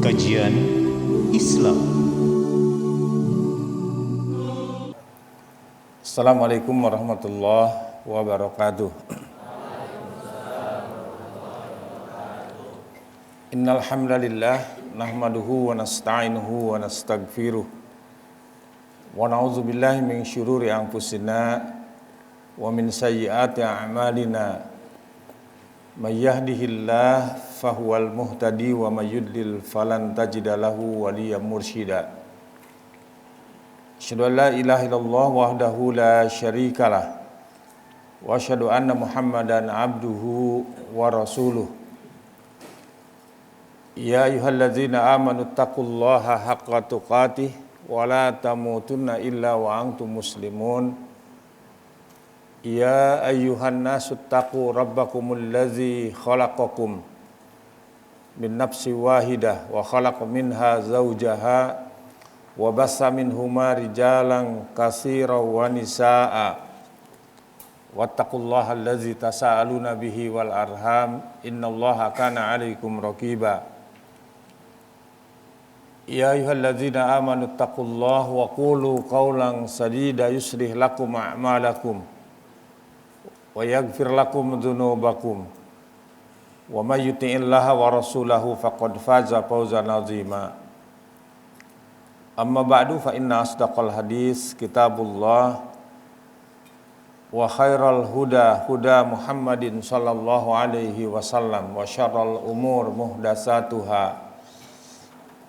Kajian Islam. Assalamualaikum warahmatullahi wabarakatuh. Innal hamdalillah nahmaduhu wa nasta'inuhu wa nastaghfiruh wa na'udzu billahi min syururi anfusina wa min sayyiati a'malina. May yahdihillahu fahuwal muhtadi wa may yudlil falan tajida lahu waliyyan mursyida. Asyhadu an la ilaha illallah wahdahu la syarikalah wa asyhadu anna Muhammadan abduhu wa rasuluh. Ya ayyuhalladzina amanu taqullaha haqqa tuqatih wa la tamutunna illa wa antum muslimun. Ya ayyuhan nasu taqu rabbakumul ladzi khalaqakum min nafsin wahidah wa khalaqa minha zawjaha wa bassa minhuma rijalan katsiran wa nisaa'a wattaqullaha allazi tasaaluna bihi wal arham innallaha kana 'alaikum raqiba. Ya ayyuhallazina amanu taqullaha wa qulu qawlan sadida yuslih lakum a'malakum wa yaghfir lakum dzunubakum wa may yuti'illaha wa rasulahu faqad faza fawzan 'azima. Amma ba'du fa inna asdaqal hadis kitabullah wa khairal huda huda Muhammadin sallallahu alaihi wasallam wa syarral umur muhdatsatuha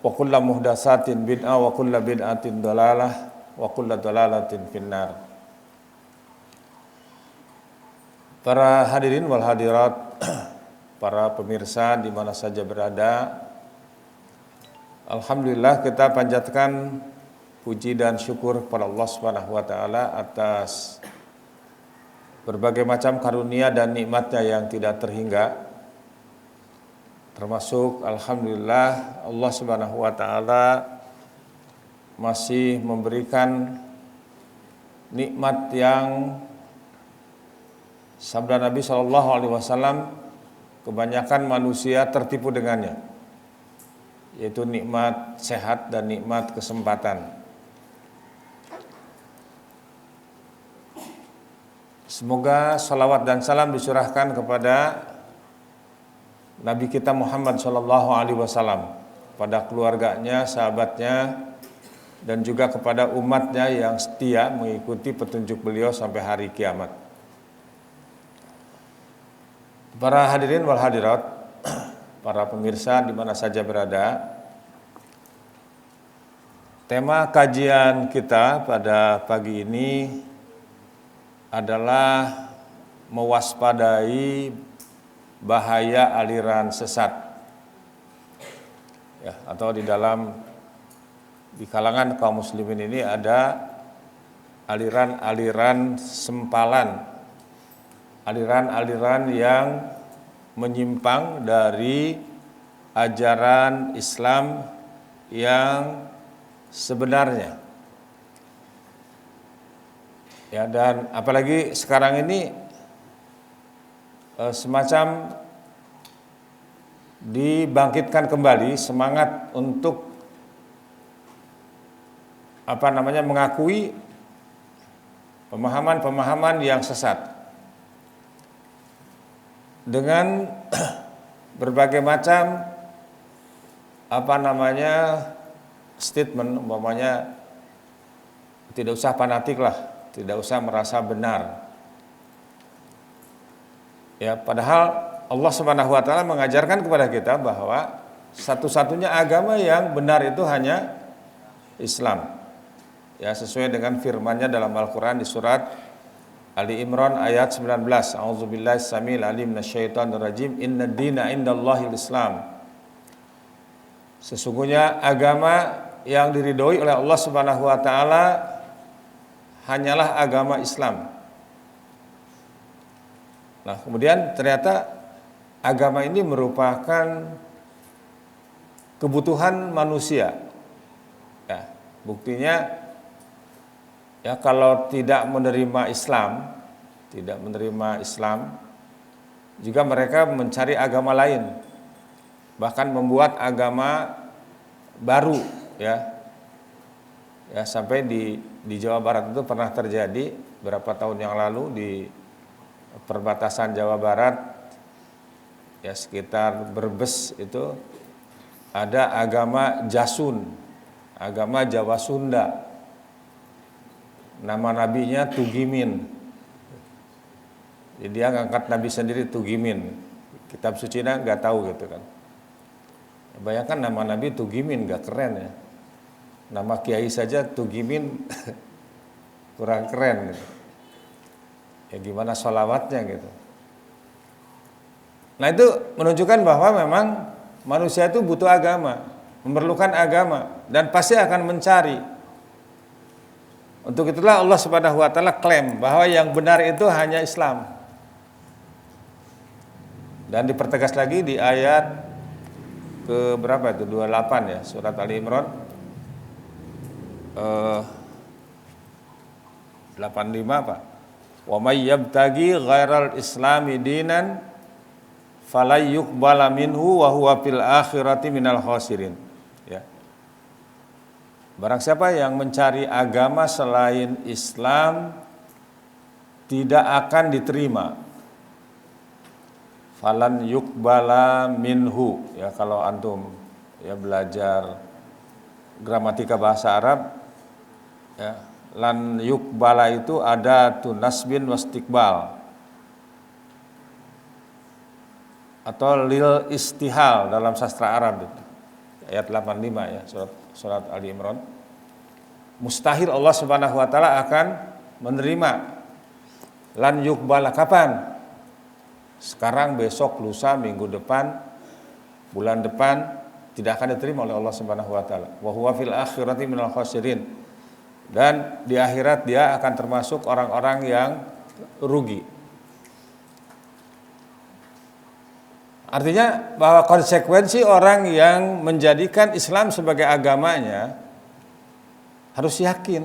wa kullu muhdatsatin bid'ah wa kullu bid'atin dhalalah wa kullu dhalalatin finnar. Para hadirin wal hadirat, para pemirsa di mana saja berada, alhamdulillah kita panjatkan puji dan syukur kepada Allah Subhanahu wa taala atas berbagai macam karunia dan nikmatnya yang tidak terhingga. Termasuk alhamdulillah Allah Subhanahu wa taala masih memberikan nikmat yang sabda Nabi SAW kebanyakan manusia tertipu dengannya, yaitu nikmat sehat dan nikmat kesempatan. Semoga salawat dan salam dicurahkan kepada Nabi kita Muhammad SAW, pada keluarganya, sahabatnya, dan juga kepada umatnya yang setia mengikuti petunjuk beliau sampai hari kiamat. Para hadirin wal hadirat, para pemirsa di mana saja berada, tema kajian kita pada pagi ini adalah mewaspadai bahaya aliran sesat, ya, atau di kalangan kaum muslimin ini ada aliran-aliran sempalan, aliran-aliran yang menyimpang dari ajaran Islam yang sebenarnya. Ya, dan apalagi sekarang ini semacam dibangkitkan kembali semangat untuk mengakui pemahaman-pemahaman yang sesat dengan berbagai macam statement, umpamanya tidak usah fanatik lah, tidak usah merasa benar. Ya, padahal Allah Subhanahu wa taala mengajarkan kepada kita bahwa satu-satunya agama yang benar itu hanya Islam. Ya, sesuai dengan firman-Nya dalam Al-Qur'an di surat Ali Imran ayat 19. A'udzubillahi samil alim minasyaitonir rajim. Innad dina indallahil Islam. Sesungguhnya agama yang diridhoi oleh Allah Subhanahu wa taala hanyalah agama Islam. Nah, kemudian ternyata agama ini merupakan kebutuhan manusia. Ya, buktinya ya kalau tidak menerima Islam, juga mereka mencari agama lain. Bahkan membuat agama baru ya. Ya, sampai di Jawa Barat itu pernah terjadi berapa tahun yang lalu di perbatasan Jawa Barat, ya sekitar Brebes itu ada agama Jasun, agama Jawa Sunda. Nama nabinya Tugimin. Jadi dia ngangkat nabi sendiri Tugimin. Kitab sucinya nggak tahu gitu kan. Bayangkan nama nabi Tugimin, nggak keren ya. Nama kiai saja Tugimin kurang keren gitu. Ya gimana sholawatnya gitu. Nah itu menunjukkan bahwa memang manusia itu butuh agama, memerlukan agama, dan pasti akan mencari. Untuk itulah Allah Subhanahu wa taala klaim bahwa yang benar itu hanya Islam. Dan dipertegas lagi di ayat ke berapa itu? 28 ya, surat Ali Imran. 85 Pak. Wa may yabtaghi ghairal islami dinan falay yuqbala minhu wa huwa fil akhirati minal khasirin. Ya. Barang siapa yang mencari agama selain Islam tidak akan diterima. Falan yuqbala minhu. Ya, kalau antum ya belajar gramatika bahasa Arab, ya, lan yuqbala itu ada tunasbin wastikbal atau lil istihal dalam sastra Arab itu. Ayat 85 ya, surat Ali Imran. Mustahil Allah Subhanahu wa taala akan menerima. Lan yuqbala kapan? Sekarang, besok, lusa, minggu depan, bulan depan, tidak akan diterima oleh Allah Subhanahu wa taala. Wa huwa fil akhirati minal khasirin. Dan di akhirat dia akan termasuk orang-orang yang rugi. Artinya bahwa konsekuensi orang yang menjadikan Islam sebagai agamanya harus yakin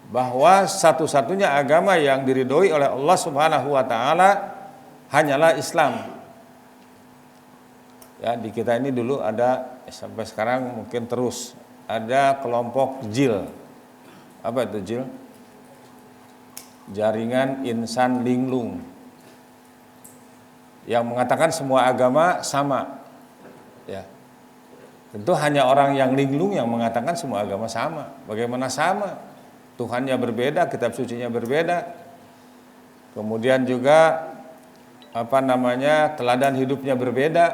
bahwa satu-satunya agama yang diridhoi oleh Allah Subhanahu wa taala hanyalah Islam. Ya, di kita ini dulu ada, sampai sekarang mungkin terus ada kelompok JIL. Apa itu JIL? Jaringan Insan Linglung, yang mengatakan semua agama sama. Ya. Tentu hanya orang yang linglung yang mengatakan semua agama sama. Bagaimana sama? Tuhannya berbeda, kitab sucinya berbeda. Kemudian juga teladan hidupnya berbeda.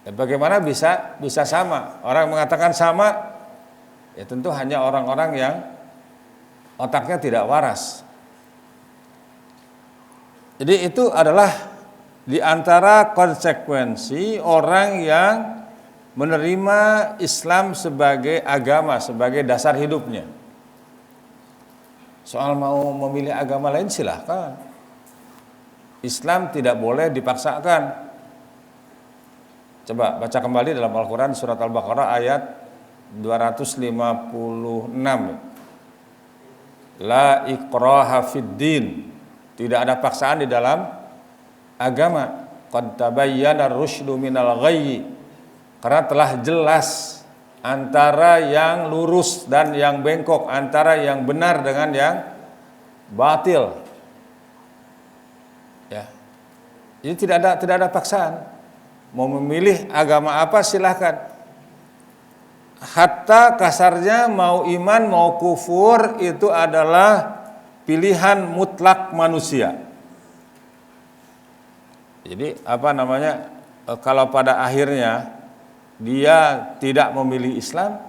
Dan bagaimana bisa sama? Orang mengatakan sama, ya tentu hanya orang-orang yang otaknya tidak waras. Jadi itu adalah di antara konsekuensi orang yang menerima Islam sebagai agama, sebagai dasar hidupnya. Soal mau memilih agama lain silahkan. Islam tidak boleh dipaksakan. Coba baca kembali dalam Al-Quran surat Al-Baqarah ayat 256. La ikraha fid din. Tidak ada paksaan di dalam agama. Qad tabayyana ar-rusydu minal ghayyi. Karena telah jelas antara yang lurus dan yang bengkok, antara yang benar dengan yang batil. Ya. Jadi tidak ada paksaan. Mau memilih agama apa silahkan. Hatta kasarnya mau iman mau kufur itu adalah pilihan mutlak manusia. Jadi kalau pada akhirnya dia tidak memilih Islam,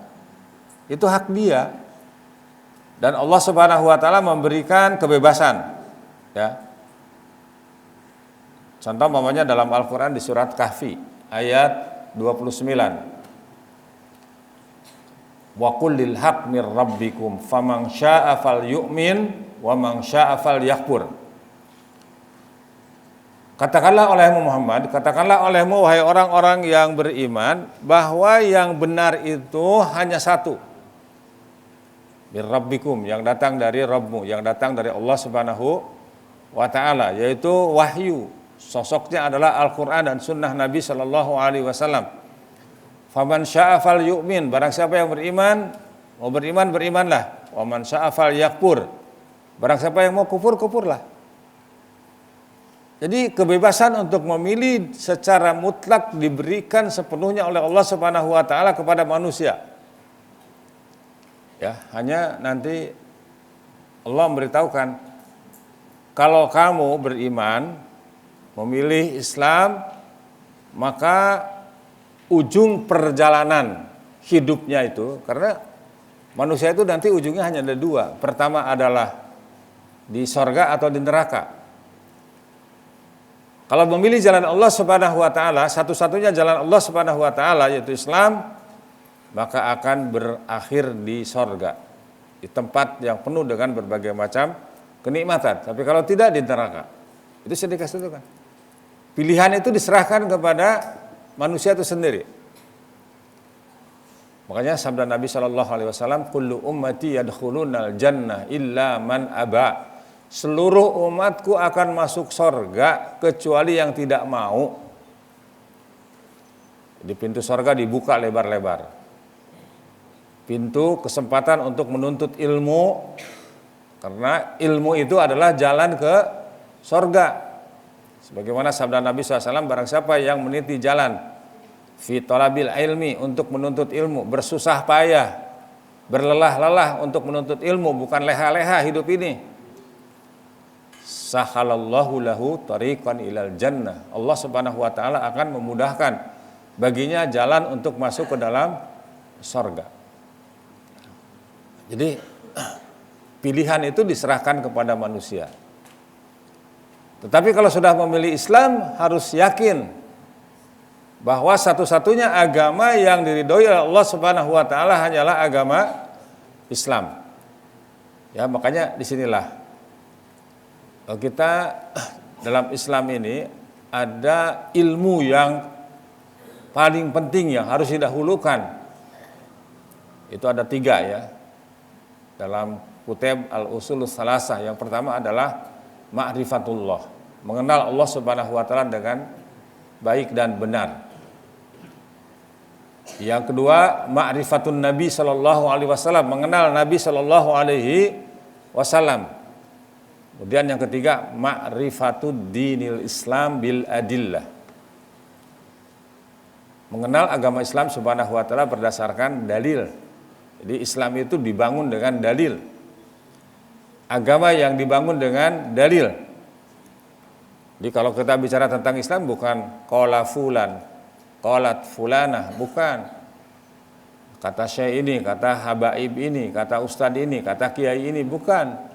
itu hak dia. Dan Allah Subhanahu wa taala memberikan kebebasan. Ya. Contoh dalam Al-Quran di surat Kahfi ayat 29. Wa qul lil haq mir rabbikum faman syaa'a falyu'min wa man syaa'a falyakfur. Katakanlah olehmu Muhammad, katakanlah olehmu wahai orang-orang yang beriman bahwa yang benar itu hanya satu. Mir rabbikum, yang datang dari Rabbmu, yang datang dari Allah Subhanahu wa taala, yaitu wahyu. Sosoknya adalah Al-Quran dan Sunnah Nabi Sallallahu Alaihi Wasallam. Faman syaa'a falyu'min, barang siapa yang beriman, mau beriman berimanlah. Wa man syaa'a falyakfur, barang siapa yang mau kufur kufurlah. Jadi kebebasan untuk memilih secara mutlak diberikan sepenuhnya oleh Allah Subhanahu wa taala kepada manusia. Ya, hanya nanti Allah memberitahukan, kalau kamu beriman memilih Islam, maka ujung perjalanan hidupnya itu, karena manusia itu nanti ujungnya hanya ada dua. Pertama adalah di sorga atau di neraka. Kalau memilih jalan Allah Subhanahu wa taala, satu-satunya jalan Allah Subhanahu wa taala yaitu Islam, maka akan berakhir di sorga, di tempat yang penuh dengan berbagai macam kenikmatan. Tapi kalau tidak, di neraka. Itu sudah dikasih kan. Pilihan itu diserahkan kepada manusia itu sendiri. Makanya sabda Nabi SAW, kullu ummati yadkhulunal jannah illa man aba. Seluruh umatku akan masuk sorga kecuali yang tidak mau. Di pintu sorga dibuka lebar-lebar. Pintu kesempatan untuk menuntut ilmu, karena ilmu itu adalah jalan ke sorga. Sebagaimana sabda Nabi SAW, barang siapa yang meniti jalan fi talabil ilmi, untuk menuntut ilmu, bersusah payah, berlelah-lelah untuk menuntut ilmu, bukan leha-leha hidup ini, sahalallahu lahu tariqan ilal jannah. Allah Subhanahu wa taala akan memudahkan baginya jalan untuk masuk ke dalam sorga. Jadi pilihan itu diserahkan kepada manusia. Tetapi kalau sudah memilih Islam, harus yakin bahwa satu-satunya agama yang diridhoi oleh Allah Subhanahu wa taala hanyalah agama Islam. Ya, makanya disinilah kita dalam Islam ini ada ilmu yang paling penting yang harus didahulukan. Itu ada 3 ya dalam Kutub Al-Usulus Salasah. Yang pertama adalah ma'rifatullah, mengenal Allah Subhanahu wa taala dengan baik dan benar. Yang kedua, ma'rifatun Nabi sallallahu alaihi wasallam, mengenal Nabi sallallahu alaihi wasallam. Kemudian yang ketiga, ma'rifatud dinil Islam bil adillah, mengenal agama Islam Subhanahu wa taala berdasarkan dalil. Jadi Islam itu dibangun dengan dalil. Agama yang dibangun dengan dalil. Jadi kalau kita bicara tentang Islam, bukan qala fulan, qalat fulanah, bukan. Kata syekh ini, kata habaib ini, kata ustadz ini, kata kiai ini, bukan.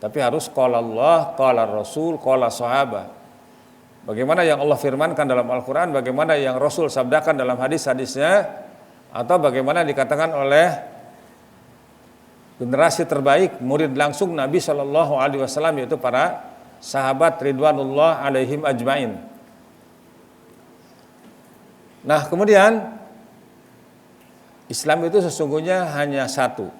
Tapi harus qala Allah, qala Rasul, qala sahabat. Bagaimana yang Allah firmankan dalam Al-Quran, bagaimana yang Rasul sabdakan dalam hadis-hadisnya, atau bagaimana dikatakan oleh generasi terbaik, murid langsung Nabi SAW, yaitu para sahabat ridwanullah alaihim ajmain. Nah, kemudian Islam itu sesungguhnya hanya satu.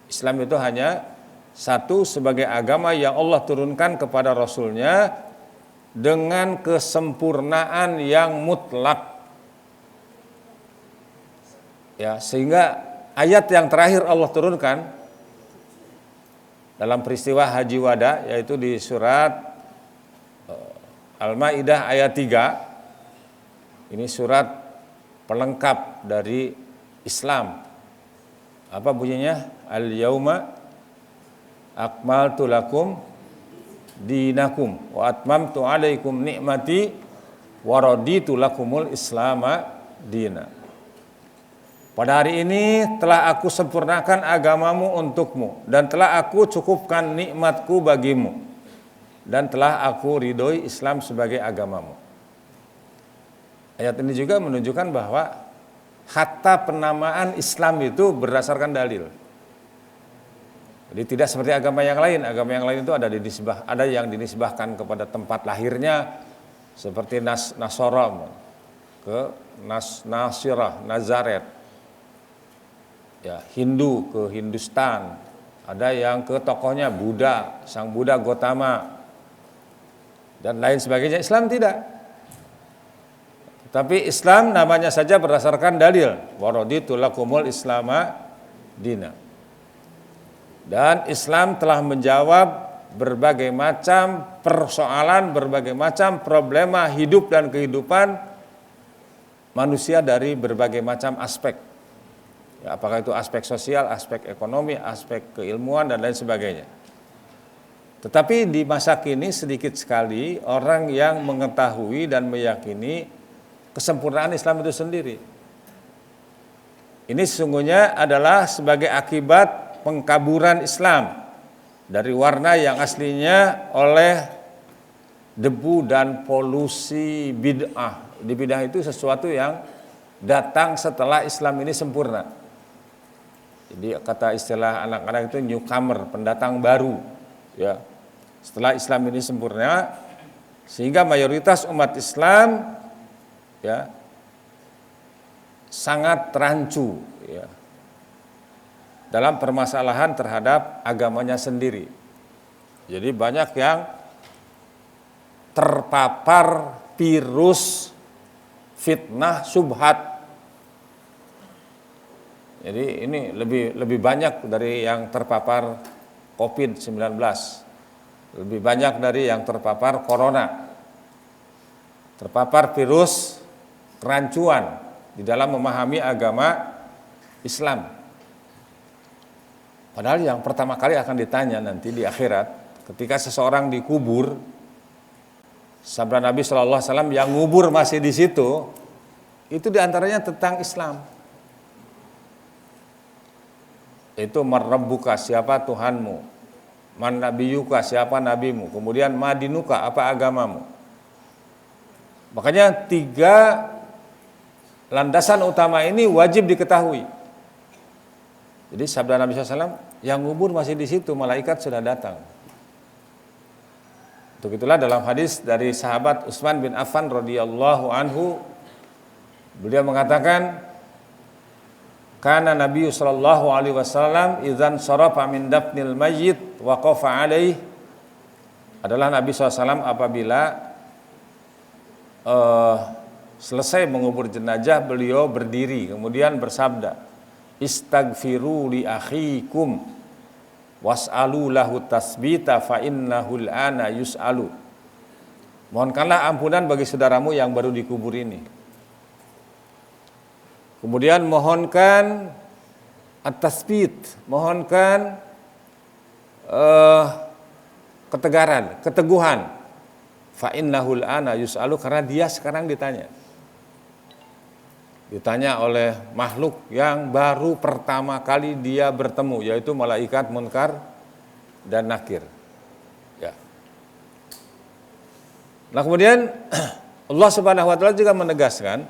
Islam itu hanya satu sebagai agama yang Allah turunkan kepada Rasulnya dengan kesempurnaan yang mutlak. Ya, sehingga ayat yang terakhir Allah turunkan dalam peristiwa Haji Wada, yaitu di surat Al-Maidah ayat 3. Ini surat pelengkap dari Islam. Apa bunyinya? Al-yauma akmaltu lakum dinakum wa atmamtu alaikum ni'mati wa raditu lakumul islama dina. Pada hari ini telah aku sempurnakan agamamu untukmu, dan telah aku cukupkan nikmatku bagimu, dan telah aku ridhoi Islam sebagai agamamu. Ayat ini juga menunjukkan bahwa hatta penamaan Islam itu berdasarkan dalil. Jadi tidak seperti agama yang lain. Agama yang lain itu ada yang dinisbahkan kepada tempat lahirnya, seperti Nasara ke Nasirah, Nazaret. Ya, Hindu ke Hindustan. Ada yang ke tokohnya Buddha, Sang Buddha Gotama, dan lain sebagainya. Islam tidak. Tetapi Islam namanya saja berdasarkan dalil. Waraditu lakumul islama dina. Dan Islam telah menjawab berbagai macam persoalan, berbagai macam problema hidup dan kehidupan manusia dari berbagai macam aspek. Ya, apakah itu aspek sosial, aspek ekonomi, aspek keilmuan dan lain sebagainya. Tetapi di masa kini sedikit sekali orang yang mengetahui dan meyakini kesempurnaan Islam itu sendiri. Ini sesungguhnya adalah sebagai akibat pengkaburan Islam dari warna yang aslinya oleh debu dan polusi bid'ah. Di bid'ah itu sesuatu yang datang setelah Islam ini sempurna. Jadi kata istilah anak-anak itu newcomer, pendatang baru, ya. Setelah Islam ini sempurna, sehingga mayoritas umat Islam, ya, sangat rancu, ya, dalam permasalahan terhadap agamanya sendiri. Jadi banyak yang terpapar virus fitnah subhat. Jadi ini lebih banyak dari yang terpapar COVID-19. Lebih banyak dari yang terpapar corona. Terpapar virus kerancuan di dalam memahami agama Islam. Padahal yang pertama kali akan ditanya nanti di akhirat, ketika seseorang dikubur, sabda Nabi SAW yang ngubur masih di situ, itu diantaranya tentang Islam. Itu marrabbuka, siapa Tuhanmu, man nabiyuka, siapa nabimu, kemudian madinuka, apa agamamu. Makanya 3 landasan utama ini wajib diketahui. Jadi sabda Nabi SAW, yang ngubur masih di situ, malaikat sudah datang. Untuk itulah dalam hadis dari sahabat Utsman bin Affan radhiyallahu anhu, beliau mengatakan, kana Nabi sallallahu alaihi wasallam idzan sarafa min dafnil mayyit waqafa alaih. Adalah Nabi SAW apabila selesai mengubur jenazah, beliau berdiri kemudian bersabda, istaghfiru li akhikum was'alu lahu tasbita fa innahu al-ana yus'alu. Mohonkanlah ampunan bagi saudaramu yang baru dikubur ini. Kemudian mohonkan at-tasbit, mohonkan ketegaran, keteguhan. Fa innahul ana yus'alu, karena dia sekarang ditanya. Ditanya oleh makhluk yang baru pertama kali dia bertemu, yaitu malaikat Munkar dan Nakir. Ya. Nah, kemudian Allah Subhanahu wa taala juga menegaskan,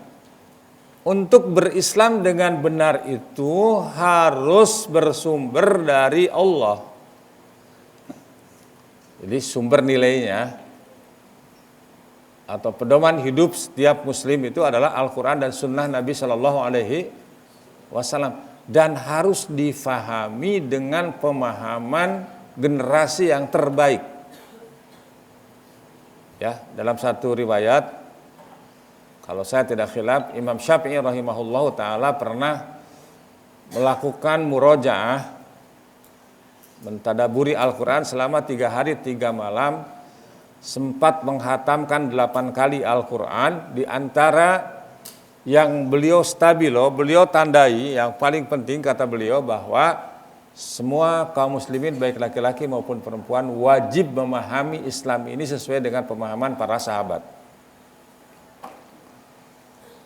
untuk berislam dengan benar itu harus bersumber dari Allah. Jadi sumber nilainya atau pedoman hidup setiap muslim itu adalah Al-Quran dan Sunnah Nabi Shallallahu Alaihi Wasallam, dan harus difahami dengan pemahaman generasi yang terbaik. Ya, dalam satu riwayat, kalau saya tidak khilaf, Imam Syafi'i rahimahullahu ta'ala pernah melakukan murojaah, mentadaburi Al-Quran selama 3 hari 3 malam, sempat menghatamkan 8 kali Al-Quran. Di antara yang beliau stabilo, beliau tandai, yang paling penting kata beliau, bahwa semua kaum muslimin baik laki-laki maupun perempuan wajib memahami Islam ini sesuai dengan pemahaman para sahabat.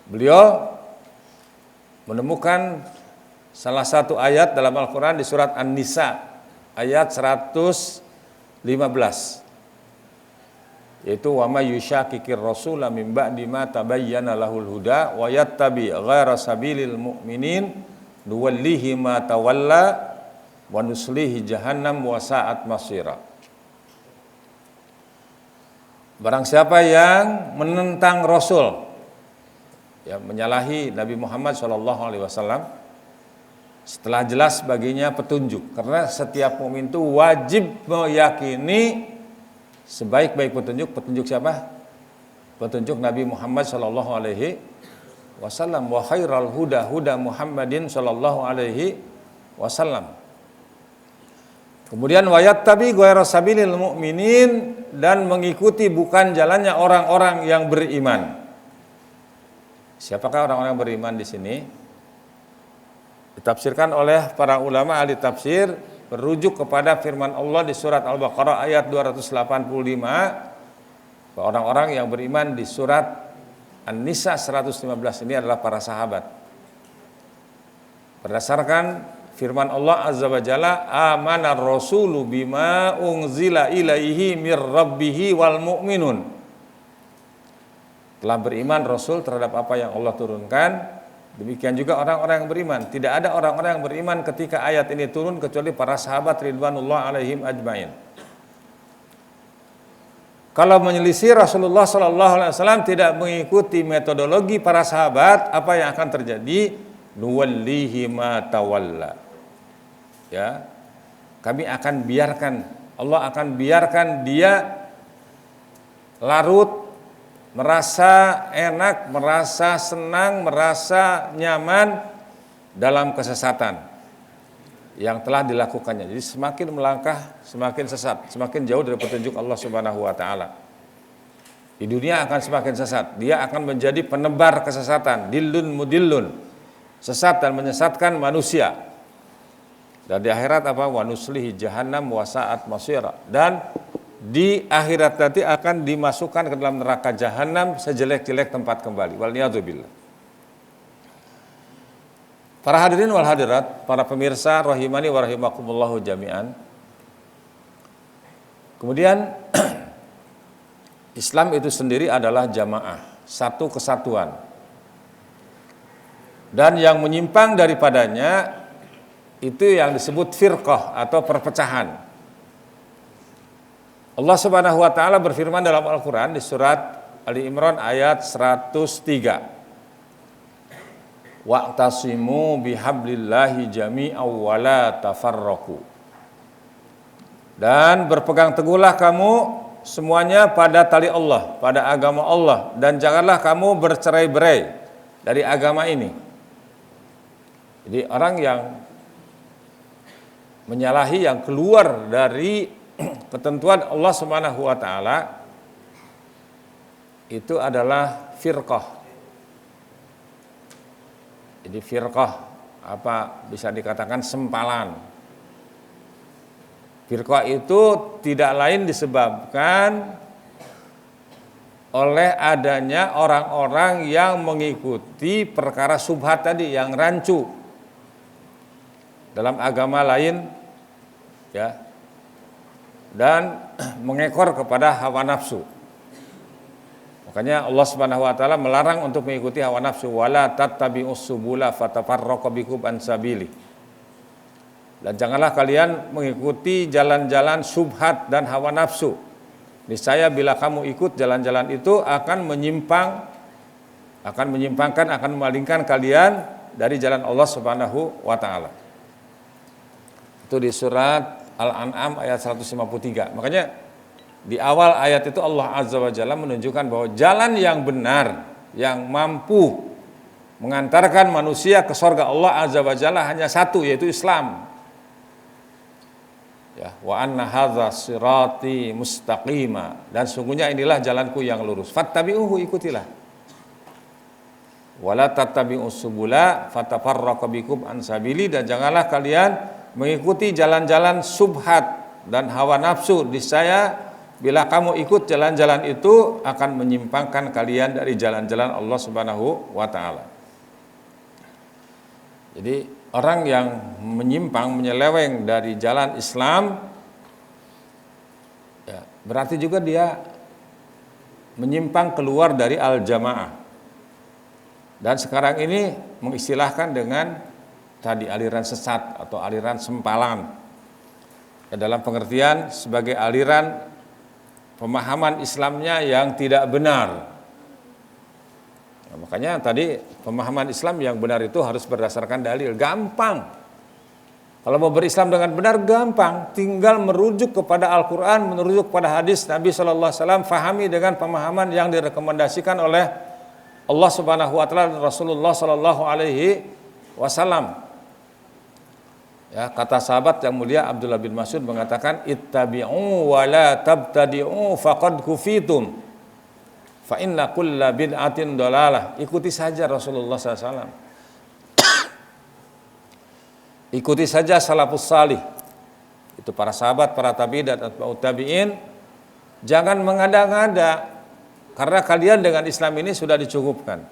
Beliau menemukan salah satu ayat dalam Al-Quran di surat An-Nisa ayat 115, yaitu wa may yushaqiqir rasula min ba'di ma tabayyana lahul huda wa yattabi ghaira sabilil mu'minin nuwallihi ma tawalla wa nuslihi jahannam wa sa'at masira. Barang siapa yang menentang Rasul, ya, menyalahi Nabi Muhammad SAW, setelah jelas baginya petunjuk. Karena setiap mukmin itu wajib meyakini sebaik-baik petunjuk. Petunjuk siapa? petunjuk Nabi Muhammad sallallahu alaihi wasallam, wa khairal huda huda Muhammadin sallallahu alaihi wasallam. Kemudian wayattabi ghaira sabilil mu'minin, dan mengikuti bukan jalannya orang-orang yang beriman. Siapakah orang-orang yang beriman di sini? Ditafsirkan oleh para ulama ahli tafsir berujuk kepada firman Allah di surat Al-Baqarah ayat 285. Orang-orang yang beriman di surat An-Nisa 115 ini adalah para sahabat. Berdasarkan firman Allah Azza wa Jalla, amanar rasulu bima unzila ilaihi mir rabbihi wal mu'minun. Telah beriman Rasul terhadap apa yang Allah turunkan. Demikian juga orang-orang yang beriman. Tidak ada orang-orang yang beriman ketika ayat ini turun kecuali para sahabat ridwanullah alaihim ajmain. Kalau menyelisih Rasulullah SAW tidak mengikuti metodologi para sahabat, apa yang akan terjadi? Nuwallihi ma tawalla. Ya, kami akan biarkan, Allah akan biarkan dia larut, merasa enak, merasa senang, merasa nyaman dalam kesesatan yang telah dilakukannya. Jadi semakin melangkah semakin sesat, semakin jauh dari petunjuk Allah Subhanahu wa taala. Di dunia akan semakin sesat, dia akan menjadi penebar kesesatan, dillun mudillun, sesat dan menyesatkan manusia. Dan di akhirat apa? Wa nuslihi jahannam wa sa'at masira. Dan di akhirat nanti akan dimasukkan ke dalam neraka jahanam sejelek-jelek tempat kembali. Wal niyadzubillah. Para hadirin wal hadirat, para pemirsa rahimani wa rahimakumullahu jami'an. Kemudian Islam itu sendiri adalah jamaah, satu kesatuan. Dan yang menyimpang daripadanya itu yang disebut firqah atau perpecahan. Allah Subhanahu wa taala berfirman dalam Al-Qur'an di surat Ali Imran ayat 103. Wa'tasimu bihablillahi jami'aw wa la tafarraqu. Dan berpegang teguhlah kamu semuanya pada tali Allah, pada agama Allah, dan janganlah kamu bercerai-berai dari agama ini. Jadi orang yang menyalahi, yang keluar dari ketentuan Allah Subhanahu wa taala itu adalah firqah. Jadi firqah apa bisa dikatakan sempalan. Firqah itu tidak lain disebabkan oleh adanya orang-orang yang mengikuti perkara subhat tadi, yang rancu dalam agama lain, ya, dan mengekor kepada hawa nafsu. Makanya Allah Subhanahu wa taala melarang untuk mengikuti hawa nafsu, wala tattabi'us subula fatafarraqu bikum an sabili. Dan janganlah kalian mengikuti jalan-jalan subhat dan hawa nafsu. Niscaya bila kamu ikut jalan-jalan itu akan menyimpangkan, akan memalingkan kalian dari jalan Allah Subhanahu wa taala. Itu di surat Al-An'am ayat 153. Makanya di awal ayat itu Allah Azza wa Jalla menunjukkan bahwa jalan yang benar, yang mampu mengantarkan manusia ke surga Allah Azza wa Jalla hanya satu, yaitu Islam. Ya, wa anna hadza sirati mustaqima, dan sungguhnya inilah jalanku yang lurus. Fattabi'uhu, ikutilah. Wala tattabi'us subula fatafarraqu bikum an sabili, dan janganlah kalian mengikuti jalan-jalan subhat dan hawa nafsu. Niscaya bila kamu ikut jalan-jalan itu akan menyimpangkan kalian dari jalan-jalan Allah Subhanahu wa taala. Jadi orang yang menyimpang, menyeleweng dari jalan Islam, ya, berarti juga dia menyimpang keluar dari al-jamaah. Dan sekarang ini mengistilahkan dengan tadi aliran sesat atau aliran sempalan, ya, dalam pengertian sebagai aliran pemahaman Islamnya yang tidak benar. Nah, makanya tadi pemahaman Islam yang benar itu harus berdasarkan dalil. Gampang. Kalau mau berislam dengan benar gampang, tinggal merujuk kepada Al-Quran, merujuk kepada hadis Nabi SAW, fahami dengan pemahaman yang direkomendasikan oleh Allah Subhanahu Wa Taala dan Rasulullah SAW. Ya, kata sahabat yang mulia Abdullah bin Mas'ud mengatakan, ittabi'u wa la tabtadi'u faqad kufitum, fa inna kulla bid'atin dalalah. Ikuti saja Rasulullah SAW. Ikuti saja salafus salih, itu para sahabat, para tabi'in dan atba'ut tabi'in. Jangan mengada-ngada, karena kalian dengan Islam ini sudah dicukupkan.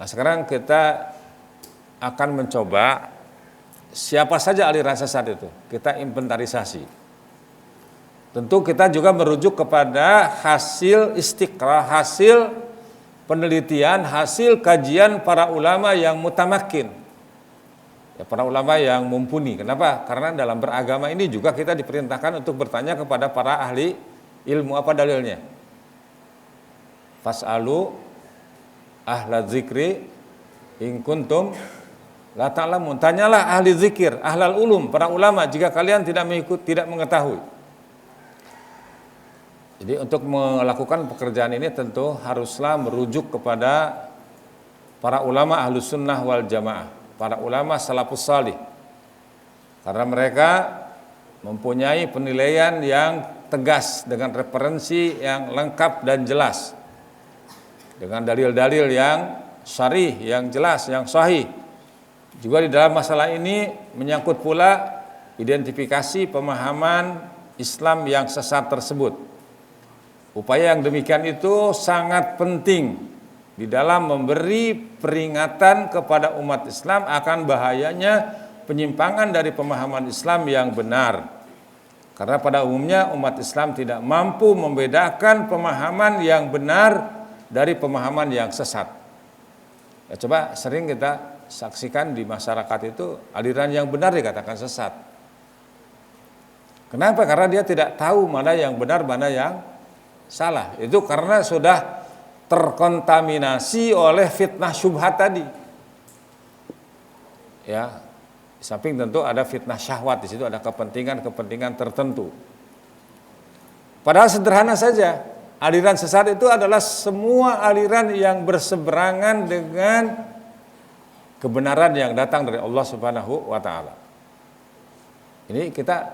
Nah, sekarang kita akan mencoba siapa saja aliran sesat itu. Kita inventarisasi. Tentu kita juga merujuk kepada hasil istiqra, hasil penelitian, hasil kajian para ulama yang mutamakin. Ya, para ulama yang mumpuni. Kenapa? Karena dalam beragama ini juga kita diperintahkan untuk bertanya kepada para ahli ilmu. Apa dalilnya? Fas'alu ahla zikri in kuntum la ta'lamun. Tanyalah ahli zikir, ahlal ulum, para ulama jika kalian tidak mengetahui. Jadi untuk melakukan pekerjaan ini tentu haruslah merujuk kepada para ulama ahlus sunnah wal jamaah, para ulama salafus salih, karena mereka mempunyai penilaian yang tegas dengan referensi yang lengkap dan jelas, dengan dalil-dalil yang syarih, yang jelas, yang sahih. Juga di dalam masalah ini menyangkut pula identifikasi pemahaman Islam yang sesat tersebut. Upaya yang demikian itu sangat penting di dalam memberi peringatan kepada umat Islam akan bahayanya penyimpangan dari pemahaman Islam yang benar. Karena pada umumnya umat Islam tidak mampu membedakan pemahaman yang benar dari pemahaman yang sesat. Ya, coba sering kita saksikan di masyarakat itu aliran yang benar dikatakan sesat. Kenapa? Karena dia tidak tahu mana yang benar, mana yang salah. Itu karena sudah terkontaminasi oleh fitnah syubhat tadi. Ya, di samping tentu ada fitnah syahwat, di situ ada kepentingan-kepentingan tertentu. Padahal sederhana saja, aliran sesat itu adalah semua aliran yang berseberangan dengan kebenaran yang datang dari Allah Subhanahu wa taala. Ini kita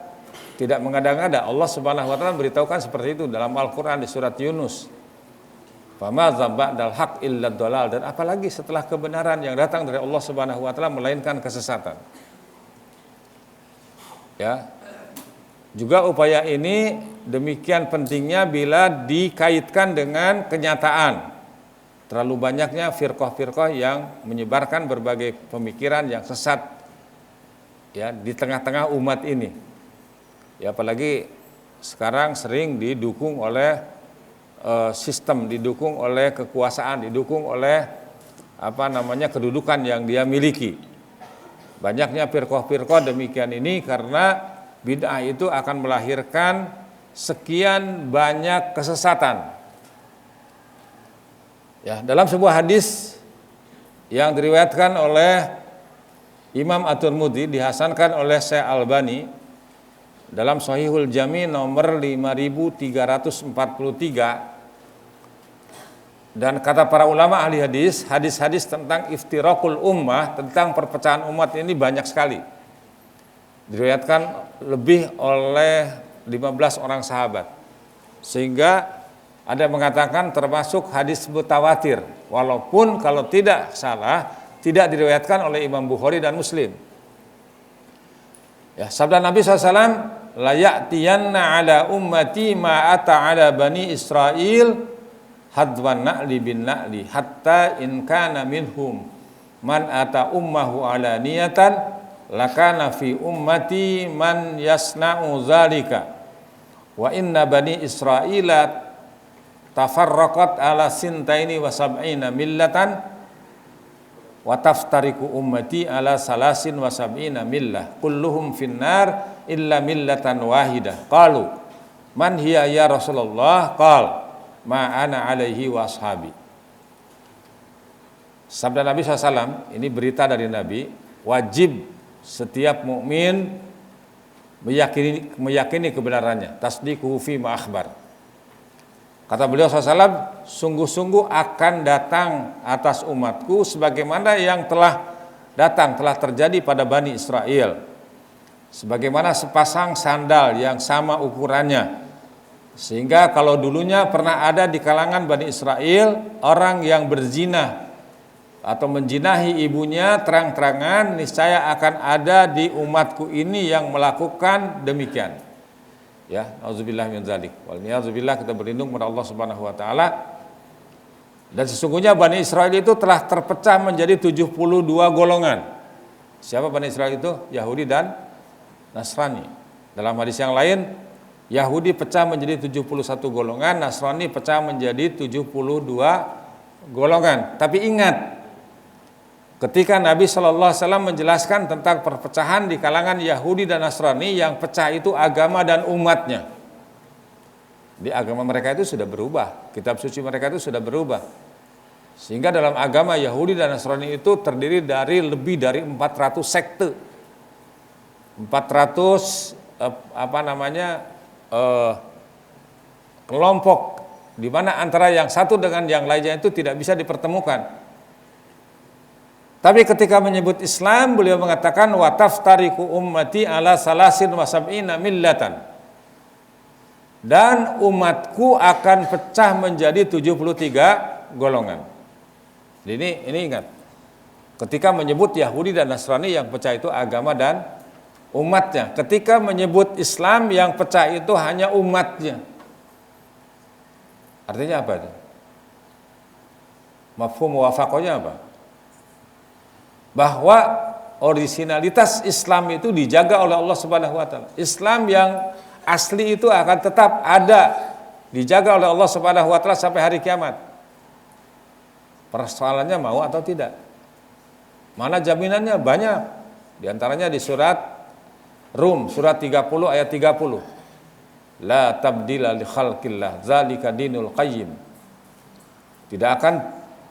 tidak mengada-ngada. Allah Subhanahu wa taala beritahukan seperti itu dalam Al-Qur'an di surat Yunus. Famadza ba'dal haq illa dhalal, dan apalagi setelah kebenaran yang datang dari Allah Subhanahu wa taala melainkan kesesatan. Ya. Juga upaya ini demikian pentingnya bila dikaitkan dengan kenyataan. Terlalu banyaknya firqah-firqah yang menyebarkan berbagai pemikiran yang sesat ya di tengah-tengah umat ini. Ya, apalagi sekarang sering didukung oleh sistem, didukung oleh kekuasaan, didukung oleh kedudukan yang dia miliki. Banyaknya firqah-firqah demikian ini karena bid'ah itu akan melahirkan sekian banyak kesesatan. Ya, dalam sebuah hadis yang diriwayatkan oleh Imam At-Tirmidzi, dihasankan oleh Syekh Albani dalam Shahihul Jami nomor 5343, dan kata para ulama ahli hadis, hadis-hadis tentang iftirakul ummah, tentang perpecahan umat ini banyak sekali. Diriwayatkan lebih oleh 15 orang sahabat. Sehingga ada yang mengatakan termasuk hadis mutawatir, walaupun kalau tidak salah tidak diriwayatkan oleh Imam Bukhari dan Muslim. Ya, sabda Nabi SAW, la ya'tiyanna ala ummati ma ata ala bani Israel hadwan na'li bin na'li hatta in kana minhum man ata ummahu ala niyatan lakana fi ummati man yasna'u zalika wa inna bani Israila tafarraqat ala sintaini wa sab'ina millatan wa taftariku ummati ala salasin wa sab'ina millah kulluhum finnar illa millatan wahidah. Qalu man hiya ya Rasulullah? Qal ma ana alaihi wa ashabi. Sabda Nabi SAW, ini berita dari Nabi, wajib setiap mukmin meyakini kebenarannya, tasdiquhu fi ma akhbar. Kata beliau SAW, sungguh-sungguh akan datang atas umatku sebagaimana yang telah terjadi pada Bani Israel, sebagaimana sepasang sandal yang sama ukurannya. Sehingga kalau dulunya pernah ada di kalangan Bani Israel orang yang berzina atau menjinahi ibunya terang-terangan, niscaya akan ada di umatku ini yang melakukan demikian. Ya, auzubillah min dzalik. Wal niyazubillah, kita berlindung kepada Allah Subhanahu wa taala. Dan sesungguhnya Bani Israel itu telah terpecah menjadi 72 golongan. Siapa Bani Israel itu? Yahudi dan Nasrani. Dalam hadis yang lain, Yahudi pecah menjadi 71 golongan, Nasrani pecah menjadi 72 golongan. Tapi ingat, ketika Nabi SAW menjelaskan tentang perpecahan di kalangan Yahudi dan Nasrani, yang pecah itu agama dan umatnya. Di agama mereka itu sudah berubah, kitab suci mereka itu sudah berubah. Sehingga dalam agama Yahudi dan Nasrani itu terdiri dari lebih dari 400 sekte. 400 kelompok, di mana antara yang satu dengan yang lainnya itu tidak bisa dipertemukan. Tapi ketika menyebut Islam, beliau mengatakan wa taftariqu ummati ala salasin wa sab'ina millatan. Dan umatku akan pecah menjadi 73 golongan. Ini ingat. Ketika menyebut Yahudi dan Nasrani, yang pecah itu agama dan umatnya. Ketika menyebut Islam, yang pecah itu hanya umatnya. Artinya apa itu? Mafhum muwafaqahnya apa? Bahwa originalitas Islam itu dijaga oleh Allah Subhanahu wa taala. Islam yang asli itu akan tetap ada, dijaga oleh Allah Subhanahu wa taala sampai hari kiamat. Persoalannya mau atau tidak. Mana jaminannya? Banyak. Di antaranya di surat Rum, surat 30 ayat 30. La tabdila li khalqillah, zalika dinul qayyim. Tidak akan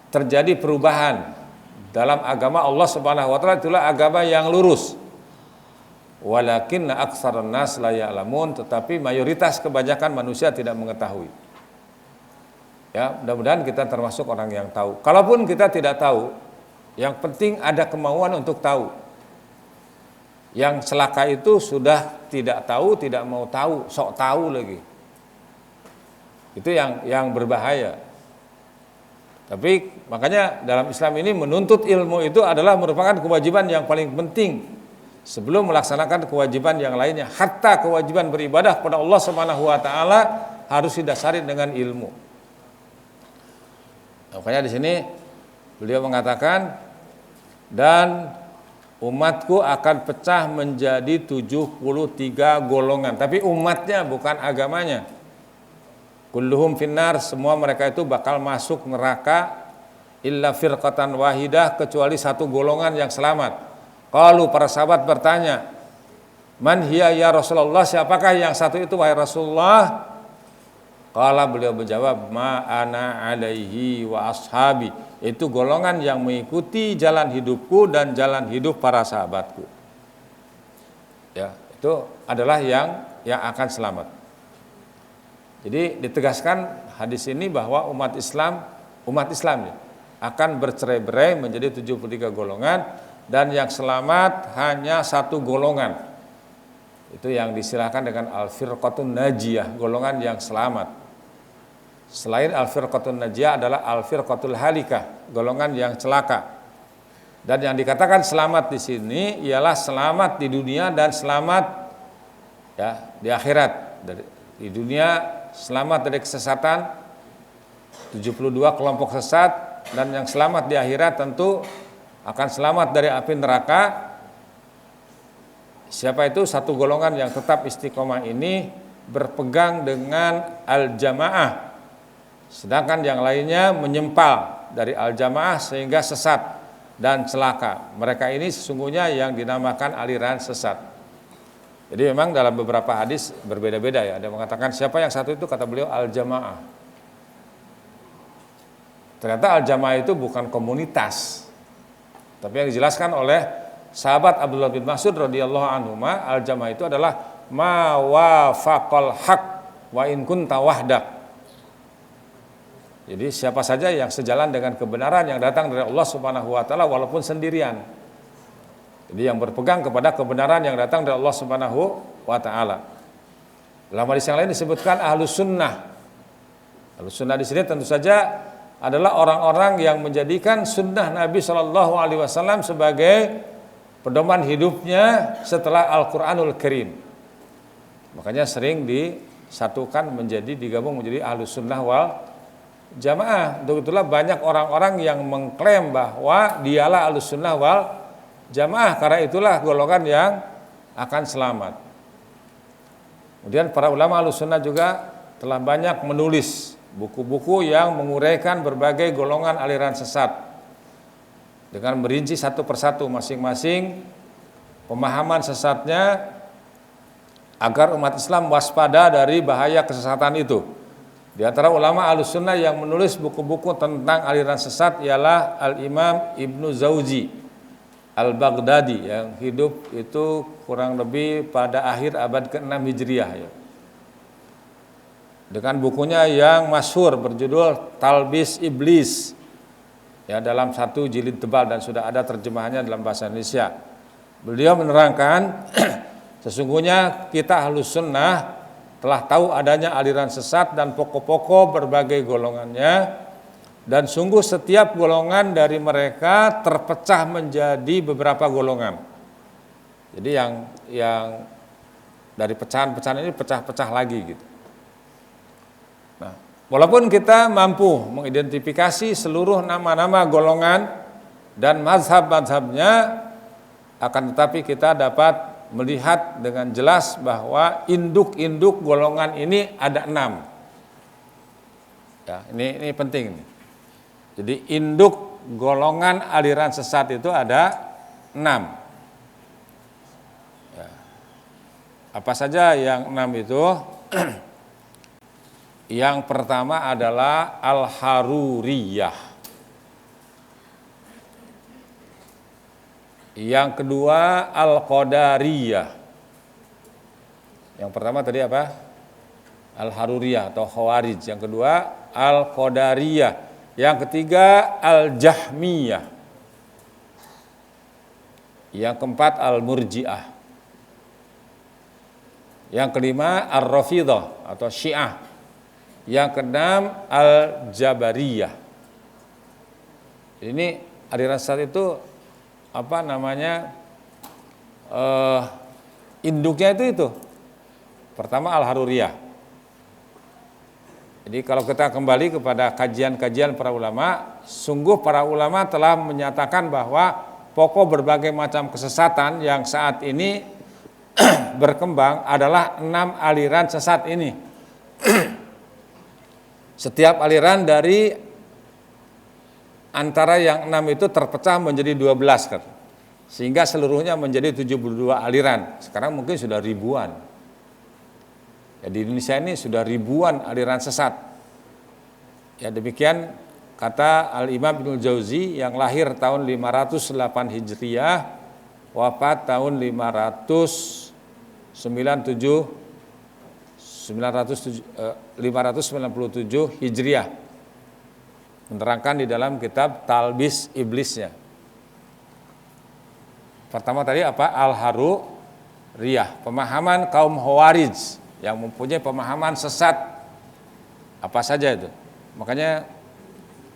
terjadi perubahan dalam agama Allah Subhanahu wa taala, itulah agama yang lurus. Walakinna aktsaran nas la ya'lamun, tetapi mayoritas kebanyakan manusia tidak mengetahui. Ya, mudah-mudahan kita termasuk orang yang tahu. Kalaupun kita tidak tahu, yang penting ada kemauan untuk tahu. Yang celaka itu sudah tidak tahu, tidak mau tahu, sok tahu lagi. Itu yang berbahaya. Tapi makanya dalam Islam ini menuntut ilmu itu adalah merupakan kewajiban yang paling penting sebelum melaksanakan kewajiban yang lainnya. Hatta kewajiban beribadah kepada Allah Subhanahu wa taala harus didasari dengan ilmu. Makanya di sini beliau mengatakan, dan umatku akan pecah menjadi 73 golongan, tapi umatnya bukan agamanya. Kulluhum finnar, semua mereka itu bakal masuk neraka illa firqatan wahidah, kecuali satu golongan yang selamat. Qalu, para sahabat bertanya, man hiya ya Rasulullah, siapakah yang satu itu wahai Rasulullah? Qala, beliau menjawab, ma ana alaihi wa ashabi, itu golongan yang mengikuti jalan hidupku dan jalan hidup para sahabatku. Ya, itu adalah yang akan selamat. Jadi ditegaskan hadis ini bahwa umat Islam ya, akan bercerai-berai menjadi 73 golongan, dan yang selamat hanya satu golongan. Itu yang disilahkan dengan al-firqatun najiyah, golongan yang selamat. Selain al-firqatun najiyah adalah al-firqatul halikah, golongan yang celaka. Dan yang dikatakan selamat di sini ialah selamat di dunia dan selamat ya di akhirat. Di dunia selamat dari kesesatan, 72 kelompok sesat, dan yang selamat di akhirat tentu akan selamat dari api neraka. Siapa itu? Satu golongan yang tetap istiqomah ini berpegang dengan al-jamaah, sedangkan yang lainnya menyempal dari al-jamaah sehingga sesat dan celaka. Mereka ini sesungguhnya yang dinamakan aliran sesat. Jadi memang dalam beberapa hadis berbeda-beda ya. Ada mengatakan siapa yang satu itu, kata beliau al-jamaah. Ternyata al-jamaah itu bukan komunitas, tapi yang dijelaskan oleh sahabat Abdullah bin Mas'ud radhiyallahu anhu, al-jamaah itu adalah ma wafaqal haq wa in kunta wahdak. Jadi siapa saja yang sejalan dengan kebenaran yang datang dari Allah Subhanahu wa taala walaupun sendirian. Jadi yang berpegang kepada kebenaran yang datang dari Allah Subhanahu wa taala. Dalam hadis yang lain disebutkan ahlus sunnah. Ahlus sunnah di sini tentu saja adalah orang-orang yang menjadikan sunnah Nabi Shallallahu Alaihi Wasallam sebagai pedoman hidupnya setelah Al-Quranul Karim. Makanya sering disatukan digabung menjadi ahlus sunnah wal jamaah. Untuk itulah banyak orang-orang yang mengklaim bahwa dialah ahlus sunnah wal jamaah, karena itulah golongan yang akan selamat. Kemudian para ulama ahlus sunnah juga telah banyak menulis buku-buku yang menguraikan berbagai golongan aliran sesat dengan merinci satu persatu masing-masing pemahaman sesatnya agar umat Islam waspada dari bahaya kesesatan itu. Di antara ulama ahlus sunnah yang menulis buku-buku tentang aliran sesat ialah Al-Imam Ibnu Jauzi Al-Baghdadi yang hidup itu kurang lebih pada akhir abad ke-6 Hijriah ya. Dengan bukunya yang masyhur berjudul Talbis Iblis ya, dalam satu jilid tebal dan sudah ada terjemahannya dalam bahasa Indonesia. Beliau menerangkan sesungguhnya kita ahlus sunnah telah tahu adanya aliran sesat dan pokok-pokok berbagai golongannya, dan sungguh setiap golongan dari mereka terpecah menjadi beberapa golongan. Jadi yang dari pecahan-pecahan ini pecah-pecah lagi gitu. Nah, walaupun kita mampu mengidentifikasi seluruh nama-nama golongan dan mazhab-mazhabnya, akan tetapi kita dapat melihat dengan jelas bahwa induk-induk golongan ini ada 6. Ya, ini penting nih. Jadi induk golongan aliran sesat itu ada 6. Ya. Apa saja yang 6 itu? Yang pertama adalah Al-Haruriyah. Yang kedua Al-Qadariyah. Yang pertama tadi apa? Al-Haruriyah atau Khawarij. Yang kedua Al-Qadariyah. Yang ketiga Al-Jahmiyah. Yang keempat Al-Murji'ah. Yang kelima Ar-Rafidhah atau Syiah. Yang keenam Al-Jabariyah. Ini aliran sesat itu apa namanya? Induknya itu. Pertama Al-Haruriyah. Jadi kalau kita kembali kepada kajian-kajian para ulama, sungguh para ulama telah menyatakan bahwa pokok berbagai macam kesesatan yang saat ini berkembang adalah 6 aliran sesat ini. Setiap aliran dari antara yang 6 itu terpecah menjadi 12 kan. Sehingga seluruhnya menjadi 72 aliran. Sekarang mungkin sudah ribuan. Ya, di Indonesia ini sudah ribuan aliran sesat. Ya, demikian kata Al-Imam Ibnu Jauzi yang lahir tahun 508 Hijriah, wafat tahun 597 Hijriah. Menerangkan di dalam kitab Talbis Iblisnya. Pertama tadi apa? Al-Haruriyah, pemahaman kaum Khawarij yang mempunyai pemahaman sesat apa saja itu. Makanya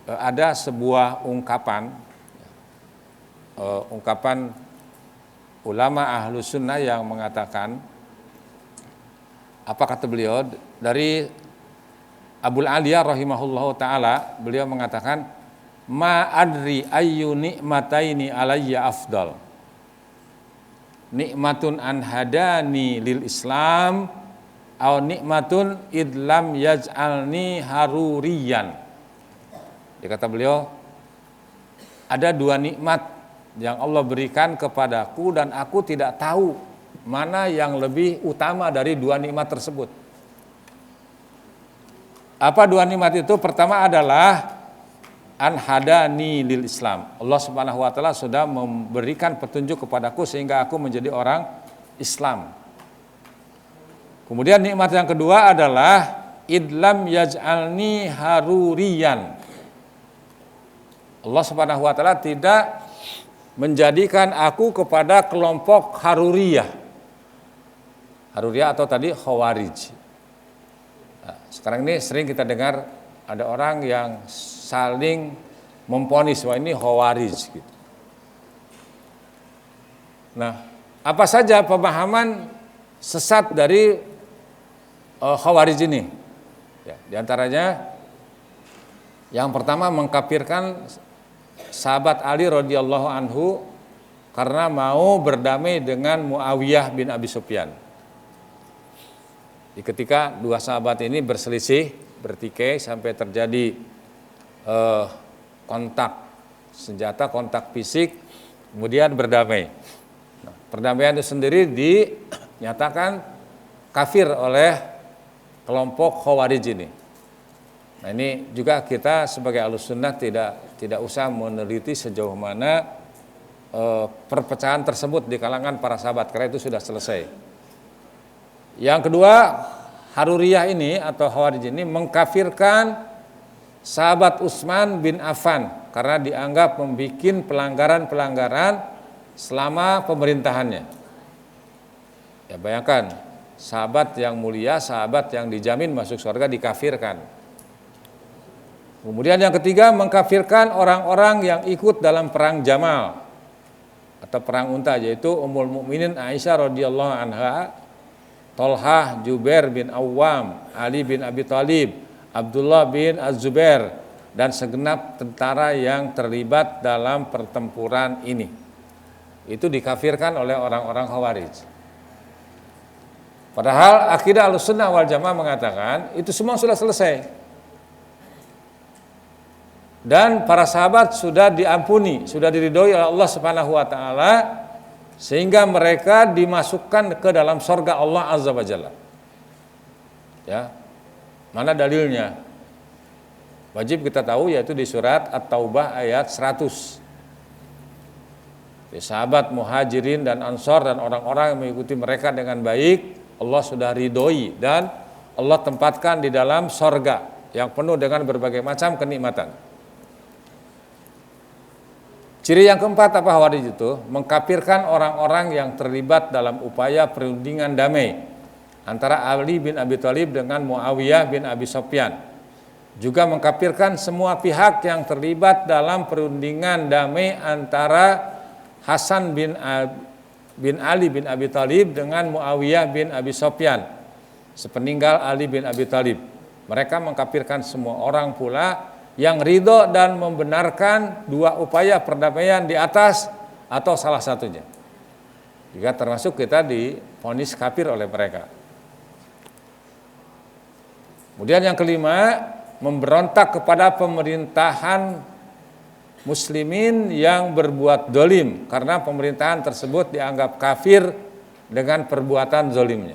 ada sebuah ungkapan ulama ahlus sunnah yang mengatakan, apa kata beliau, dari Abul Aliyah rahimahullahu ta'ala, beliau mengatakan, ma adri ayyu ni'mataini alayya afdal, nikmatun an hadani lil Islam aw nikmatun idlam yaj'alni haruriyan. Dia kata beliau, ada 2 nikmat yang Allah berikan kepadaku dan aku tidak tahu mana yang lebih utama dari 2 nikmat tersebut. Apa 2 nikmat itu? Pertama adalah an hadani lil Islam. Allah Subhanahu wa taala sudah memberikan petunjuk kepadaku sehingga aku menjadi orang Islam. Kemudian nikmat yang kedua adalah idlam yaj'alni haruriyan. Allah Subhanahu wa taala tidak menjadikan aku kepada kelompok Haruriyah. Haruriyah atau tadi Khawarij. Nah, sekarang ini sering kita dengar ada orang yang saling memponis wah ini Khawarij gitu. Nah, apa saja pemahaman sesat dari Khawarij ini? Ya, di antaranya yang pertama mengkafirkan sahabat Ali radhiyallahu anhu karena mau berdamai dengan Muawiyah bin Abi Sufyan. Ketika dua sahabat ini berselisih, bertikai sampai terjadi kontak senjata, kontak fisik, kemudian berdamai. Nah, perdamaian itu sendiri dinyatakan kafir oleh kelompok Khawarij ini. Nah, ini juga kita sebagai Ahlussunnah tidak usah meneliti sejauh mana perpecahan tersebut di kalangan para sahabat karena itu sudah selesai. Yang kedua, Haruriyah ini atau Khawarij ini mengkafirkan sahabat Utsman bin Affan karena dianggap membuat pelanggaran-pelanggaran selama pemerintahannya. Ya bayangkan, sahabat yang mulia, sahabat yang dijamin masuk surga dikafirkan. Kemudian yang ketiga mengkafirkan orang-orang yang ikut dalam perang Jamal atau perang unta, yaitu Ummul Mukminin Aisyah radhiyallahu anha, Tolhah Jubair bin Awam, Ali bin Abi Thalib, Abdullah bin Az-Zubair dan segenap tentara yang terlibat dalam pertempuran ini. Itu dikafirkan oleh orang-orang Khawarij. Padahal akidah Ahlussunnah wal Jamaah mengatakan itu semua sudah selesai. Dan para sahabat sudah diampuni, sudah diridhoi oleh Allah Subhanahu wa taala sehingga mereka dimasukkan ke dalam surga Allah Azza wa Jalla. Ya. Mana dalilnya? Wajib kita tahu yaitu di surat At-Taubah ayat 100. Di sahabat Muhajirin dan Ansor dan orang-orang yang mengikuti mereka dengan baik, Allah sudah ridhoi dan Allah tempatkan di dalam surga yang penuh dengan berbagai macam kenikmatan. Ciri yang keempat apa Khawarij itu? Mengkafirkan orang-orang yang terlibat dalam upaya perundingan damai antara Ali bin Abi Thalib dengan Muawiyah bin Abi Sufyan. Juga mengkafirkan semua pihak yang terlibat dalam perundingan damai antara Hasan bin Ali bin Abi Thalib dengan Muawiyah bin Abi Sufyan sepeninggal Ali bin Abi Thalib. Mereka mengkafirkan semua orang pula yang ridho dan membenarkan dua upaya perdamaian di atas atau salah satunya. Juga termasuk kita divonis kafir oleh mereka. Kemudian yang kelima, memberontak kepada pemerintahan muslimin yang berbuat dolim karena pemerintahan tersebut dianggap kafir dengan perbuatan zolimnya.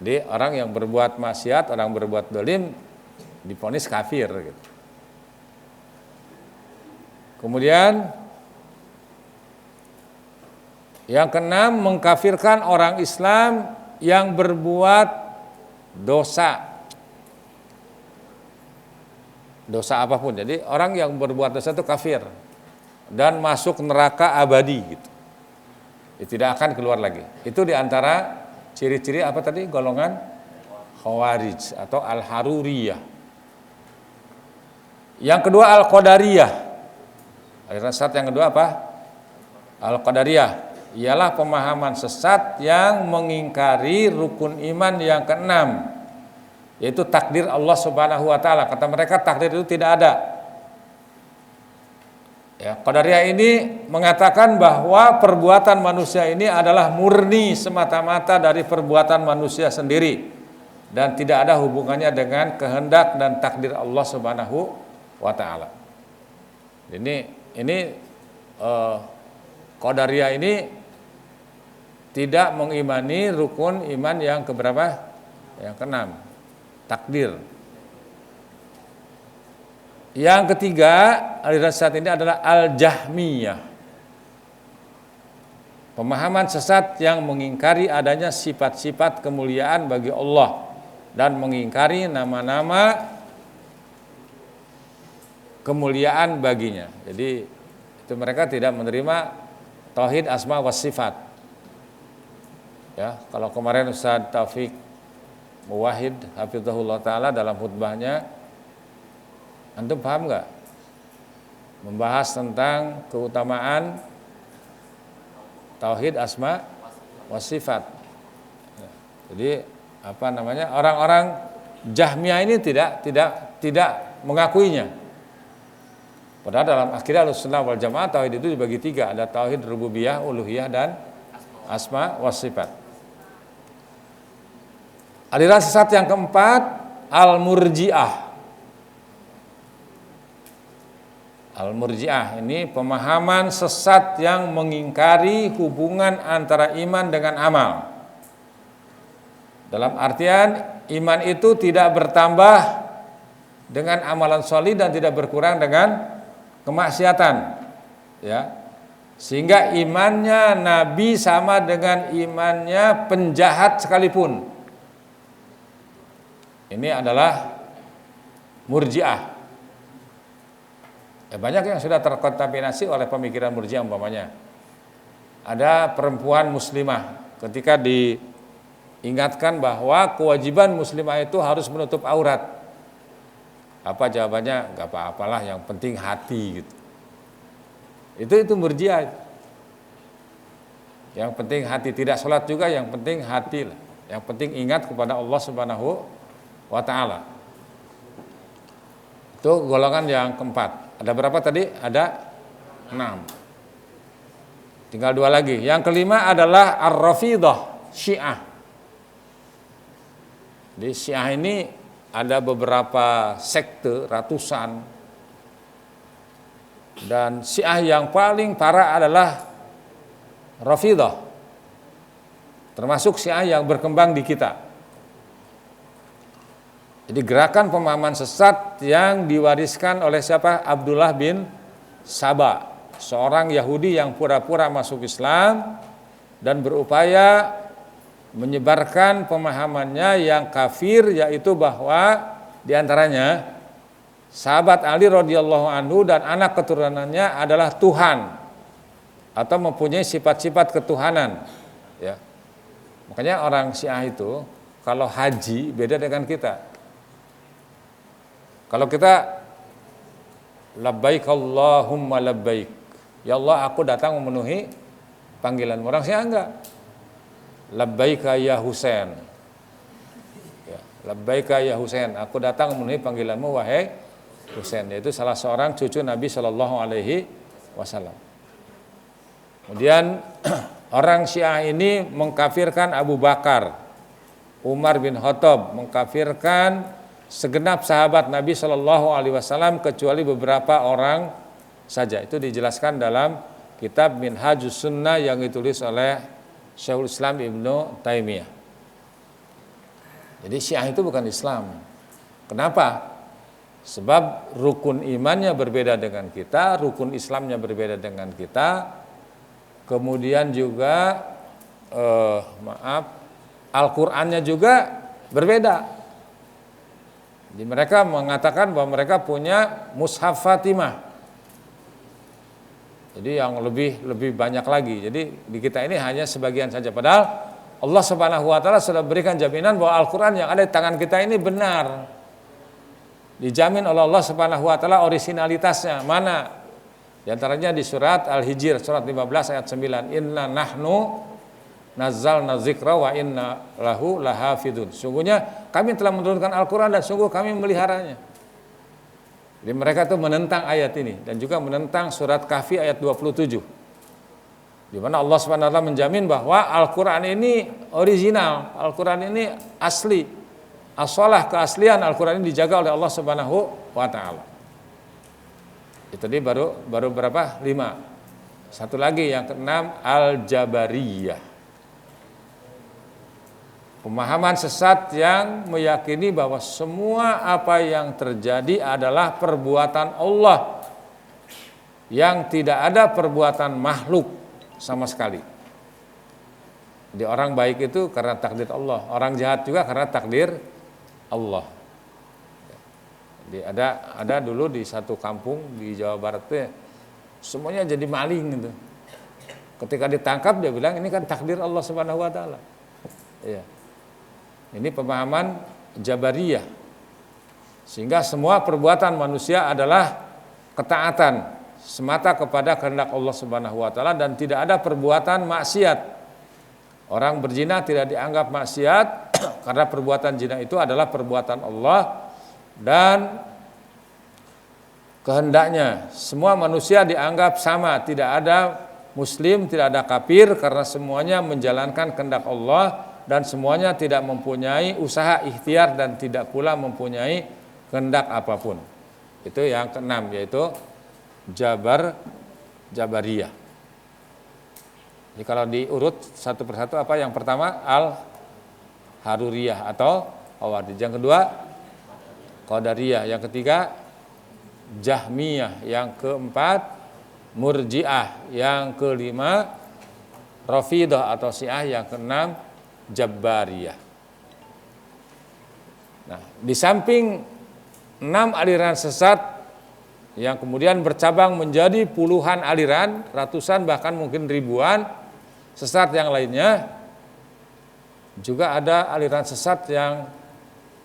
Jadi orang yang berbuat maksiat, orang berbuat dolim divonis kafir gitu. Kemudian yang keenam, mengkafirkan orang Islam yang berbuat dosa apapun. Jadi orang yang berbuat dosa itu kafir dan masuk neraka abadi gitu. Tidak akan keluar lagi. Itu diantara ciri-ciri apa tadi? Golongan Khawarij atau Al-Haruriyah. Yang kedua Al-Qadariyah. Aliran sesat yang kedua apa? Al-Qadariyah ialah pemahaman sesat yang mengingkari rukun iman yang keenam, yaitu takdir Allah Subhanahu wa taala. Kata mereka takdir itu tidak ada. Ya, Qadariyah ini mengatakan bahwa perbuatan manusia ini adalah murni semata-mata dari perbuatan manusia sendiri dan tidak ada hubungannya dengan kehendak dan takdir Allah Subhanahu wa ta'ala. Ini Qadariyah ini tidak mengimani rukun iman yang keberapa? Yang keenam, takdir. Yang ketiga, aliran sesat ini adalah Al-Jahmiyah. Pemahaman sesat yang mengingkari adanya sifat-sifat kemuliaan bagi Allah dan mengingkari nama-nama kemuliaan baginya. Jadi itu mereka tidak menerima tauhid asma wa sifat. Ya, kalau kemarin Ustaz Taufik Muwahhid hafizahullah taala dalam khutbahnya, antum paham nggak? Membahas tentang keutamaan tauhid asma wa sifat. Jadi orang-orang Jahmiyah ini tidak mengakuinya. Padahal dalam akidah Ahlussunnah wal Jamaah tauhid itu dibagi 3, ada tauhid rububiyah, uluhiyah dan asma wa sifat. Aliran sesat yang keempat, Al-Murji'ah. Al-Murji'ah ini pemahaman sesat yang mengingkari hubungan antara iman dengan amal. Dalam artian iman itu tidak bertambah dengan amalan sholih dan tidak berkurang dengan kemaksiatan, ya. Sehingga imannya Nabi sama dengan imannya penjahat sekalipun. Ini adalah Murji'ah. Banyak yang sudah terkontaminasi oleh pemikiran Murji'ah. Umpamanya ada perempuan muslimah, ketika diingatkan bahwa kewajiban muslimah itu harus menutup aurat, apa jawabannya? Gak apa-apalah, yang penting hati gitu. Itu Murji'ah. Yang penting hati, tidak sholat juga, yang penting hati lah. Yang penting ingat kepada Allah Subhanahu wa ta'ala. Itu golongan yang keempat. Ada berapa tadi? Ada 6. Tinggal 2 lagi. Yang kelima adalah Ar-Rafidah, Syiah. Di Syiah ini ada beberapa sekte, ratusan. Dan Syiah yang paling parah adalah Rafidah. Termasuk Syiah yang berkembang di kita. Jadi gerakan pemahaman sesat yang diwariskan oleh siapa? Abdullah bin Saba, seorang Yahudi yang pura-pura masuk Islam dan berupaya menyebarkan pemahamannya yang kafir, yaitu bahwa diantaranya sahabat Ali radhiyallahu anhu dan anak keturunannya adalah Tuhan atau mempunyai sifat-sifat ketuhanan, ya. Makanya orang Syiah itu kalau haji beda dengan kita. Kalau kita labbaik Allahumma labbaik, ya Allah aku datang memenuhi panggilan. Orang Syiah enggak. Labbaika ya Husain, ya, labbaika ya Husain, aku datang memenuhi panggilanmu wahai Husain. Yaitu salah seorang cucu Nabi Shallallahu Alaihi Wasallam. Kemudian orang Syiah ini mengkafirkan Abu Bakar, Umar bin Khattab, mengkafirkan segenap sahabat Nabi Shallallahu Alaihi Wasallam kecuali beberapa orang saja. Itu dijelaskan dalam kitab Minhajus Sunnah yang ditulis oleh Syekhul Islam Ibnu Taimiyah. Jadi Syiah itu bukan Islam. Kenapa? Sebab rukun imannya berbeda dengan kita, rukun Islamnya berbeda dengan kita. Kemudian juga Al-Qur'annya juga berbeda. Jadi mereka mengatakan bahwa mereka punya mushaf Fatimah. Jadi yang lebih banyak lagi. Jadi di kita ini hanya sebagian saja. Padahal Allah Subhanahu wa taala sudah berikan jaminan bahwa Al-Qur'an yang ada di tangan kita ini benar. Dijamin oleh Allah Subhanahu wa taala orisinalitasnya. Mana? Di antaranya di surat Al-Hijr surat 15 ayat 9. Inna nahnu nazzalna dzikra wa inna lahu lahafidun. Sungguhnya kami telah menurunkan Al-Qur'an dan sungguh kami memeliharanya. Jadi mereka itu menentang ayat ini dan juga menentang surat Kahfi ayat 27. Di mana Allah Subhanahu wa taala menjamin bahwa Al-Qur'an ini original, Al-Qur'an ini asli. Asalah keaslian Al-Qur'an ini dijaga oleh Allah Subhanahu wa taala. Itu tadi baru berapa? 5. Satu lagi yang keenam Al-Jabariyah. Pemahaman sesat yang meyakini bahwa semua apa yang terjadi adalah perbuatan Allah, yang tidak ada perbuatan makhluk sama sekali. Jadi orang baik itu karena takdir Allah, orang jahat juga karena takdir Allah. Jadi ada dulu di satu kampung di Jawa Barat tuh, semuanya jadi maling gitu. Ketika ditangkap dia bilang ini kan takdir Allah Subhanahu wa taala. Iya. Ini pemahaman Jabariyah. Sehingga semua perbuatan manusia adalah ketaatan semata kepada kehendak Allah Subhanahu wa taala dan tidak ada perbuatan maksiat. Orang berzina tidak dianggap maksiat karena perbuatan zina itu adalah perbuatan Allah dan kehendaknya. Semua manusia dianggap sama, tidak ada muslim, tidak ada kafir karena semuanya menjalankan kehendak Allah dan semuanya tidak mempunyai usaha ikhtiar dan tidak pula mempunyai kehendak apapun. Itu yang keenam, yaitu Jabariyah. Jadi kalau diurut satu persatu apa? Yang pertama Al-Haruriyah atau Khawarij. Yang kedua Qadariyah. Yang ketiga Jahmiyah. Yang keempat Murji'ah. Yang kelima Rafidah atau Syiah. Yang keenam Jabariyah. Nah, di samping 6 aliran sesat yang kemudian bercabang menjadi puluhan aliran, ratusan bahkan mungkin ribuan sesat yang lainnya, juga ada aliran sesat yang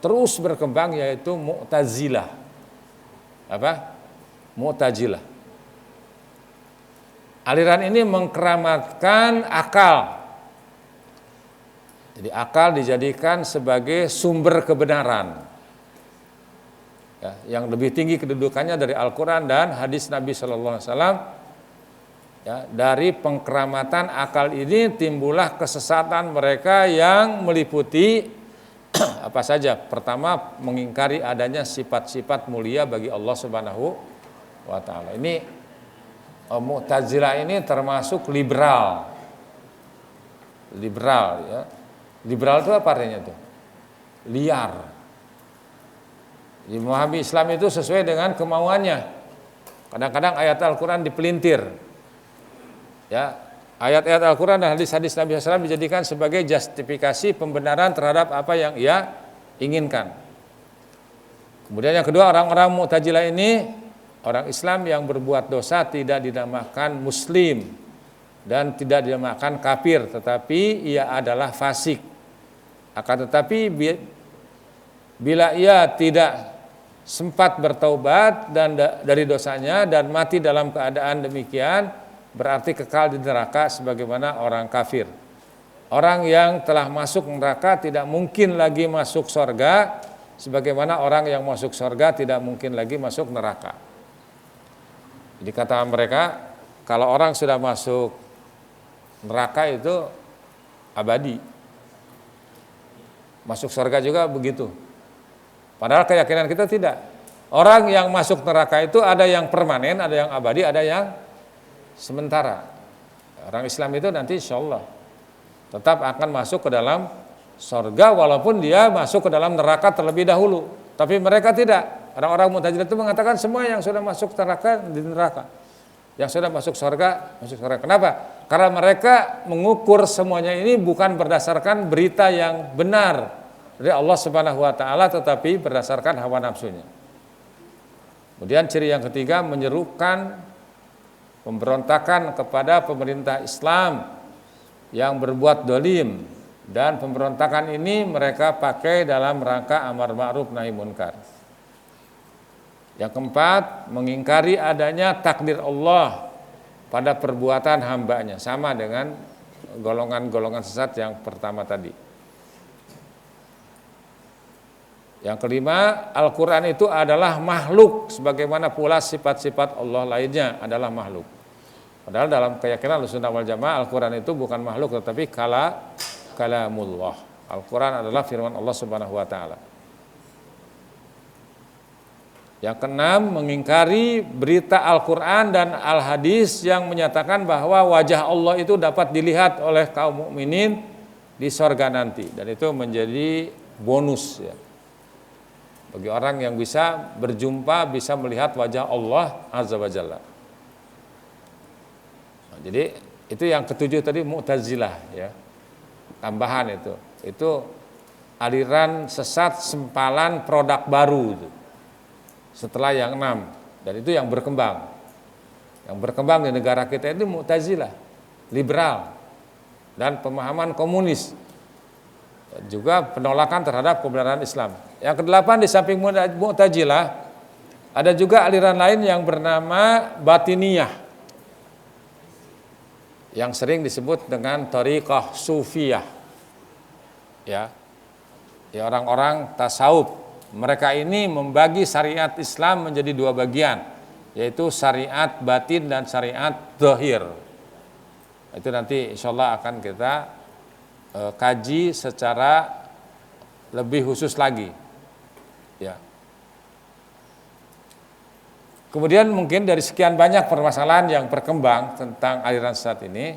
terus berkembang yaitu Mu'tazilah. Apa? Mu'tazilah. Aliran ini mengkeramatkan akal. Jadi akal dijadikan sebagai sumber kebenaran, ya, yang lebih tinggi kedudukannya dari Al-Quran dan hadis Nabi Sallallahu Alaihi Wasallam. Ya, dari pengkeramatan akal ini timbullah kesesatan mereka yang meliputi apa saja. Pertama, mengingkari adanya sifat-sifat mulia bagi Allah Subhanahu wa taala. Ini Mu'tazilah ini termasuk liberal ya. Liberal itu apa artinya tuh? Liar. Jadi memahami Islam itu sesuai dengan kemauannya. Kadang-kadang ayat Al-Quran dipelintir. Ya, ayat-ayat Al-Quran dan hadis-hadis Nabi SAW dijadikan sebagai justifikasi pembenaran terhadap apa yang ia inginkan. Kemudian yang kedua, orang-orang Mu'tazilah ini orang Islam yang berbuat dosa tidak dinamakan Muslim dan tidak dinamakan kafir, tetapi ia adalah fasik. Akan tetapi bila ia tidak sempat bertaubat dan dari dosanya dan mati dalam keadaan demikian, berarti kekal di neraka sebagaimana orang kafir. Orang yang telah masuk neraka tidak mungkin lagi masuk surga, sebagaimana orang yang masuk surga tidak mungkin lagi masuk neraka. Jadi kata mereka, kalau orang sudah masuk neraka itu abadi. Masuk surga juga begitu. Padahal keyakinan kita tidak. Orang yang masuk neraka itu ada yang permanen, ada yang abadi, ada yang sementara. Orang Islam itu nanti insya Allah tetap akan masuk ke dalam surga walaupun dia masuk ke dalam neraka terlebih dahulu. Tapi mereka tidak. Orang-orang Mu'tazilah itu mengatakan semua yang sudah masuk neraka di neraka. Yang sudah masuk surga, masuk surga. Kenapa? Karena mereka mengukur semuanya ini bukan berdasarkan berita yang benar dari Allah Subhanahu wa taala, tetapi berdasarkan hawa nafsunya. Kemudian ciri yang ketiga, menyerukan pemberontakan kepada pemerintah Islam yang berbuat dolim, dan pemberontakan ini mereka pakai dalam rangka amar ma'ruf nahi munkar. Yang keempat, mengingkari adanya takdir Allah pada perbuatan hambanya, sama dengan golongan-golongan sesat yang pertama tadi. Yang kelima, Al-Quran itu adalah makhluk, sebagaimana pula sifat-sifat Allah lainnya adalah makhluk. Padahal dalam keyakinan Ahlussunnah wal Jamaah, Al-Quran itu bukan makhluk, tetapi kalamullah. Al-Quran adalah firman Allah Subhanahu wa taala. Yang keenam, mengingkari berita Al-Quran dan Al-Hadis yang menyatakan bahwa wajah Allah itu dapat dilihat oleh kaum mukminin di sorga nanti, dan itu menjadi bonus ya bagi orang yang bisa berjumpa, bisa melihat wajah Allah Azza wa Jalla. Nah, jadi itu yang ketujuh tadi, Mu'tazilah ya, tambahan itu aliran sesat sempalan produk baru itu, setelah yang 6, dan itu yang berkembang di negara kita itu Mu'tazilah, liberal, dan pemahaman komunis, dan juga penolakan terhadap kebenaran Islam. Yang kedelapan, di samping Mu'tazilah ada juga aliran lain yang bernama Batiniyah, yang sering disebut dengan Thariqah Sufiyah ya, orang-orang tasawuf. Mereka ini membagi syariat Islam menjadi 2 bagian, yaitu syariat batin dan syariat zahir. Itu nanti insya Allah akan kita kaji secara lebih khusus lagi ya. Kemudian mungkin dari sekian banyak permasalahan yang berkembang tentang aliran sesat ini,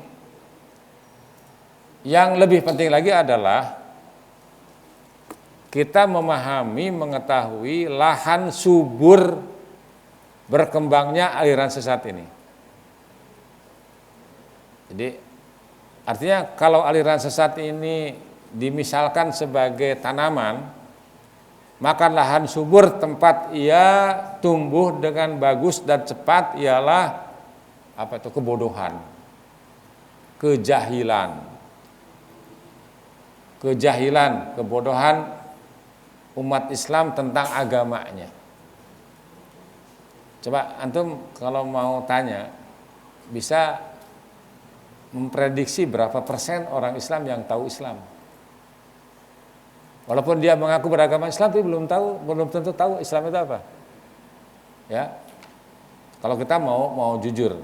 yang lebih penting lagi adalah kita memahami, mengetahui lahan subur berkembangnya aliran sesat ini. Jadi artinya kalau aliran sesat ini dimisalkan sebagai tanaman, maka lahan subur tempat ia tumbuh dengan bagus dan cepat ialah kebodohan, kebodohan umat Islam tentang agamanya. Coba antum kalau mau tanya, bisa memprediksi berapa persen orang Islam yang tahu Islam? Walaupun dia mengaku beragama Islam, tapi belum tentu tahu Islam itu apa. Ya, kalau kita mau jujur.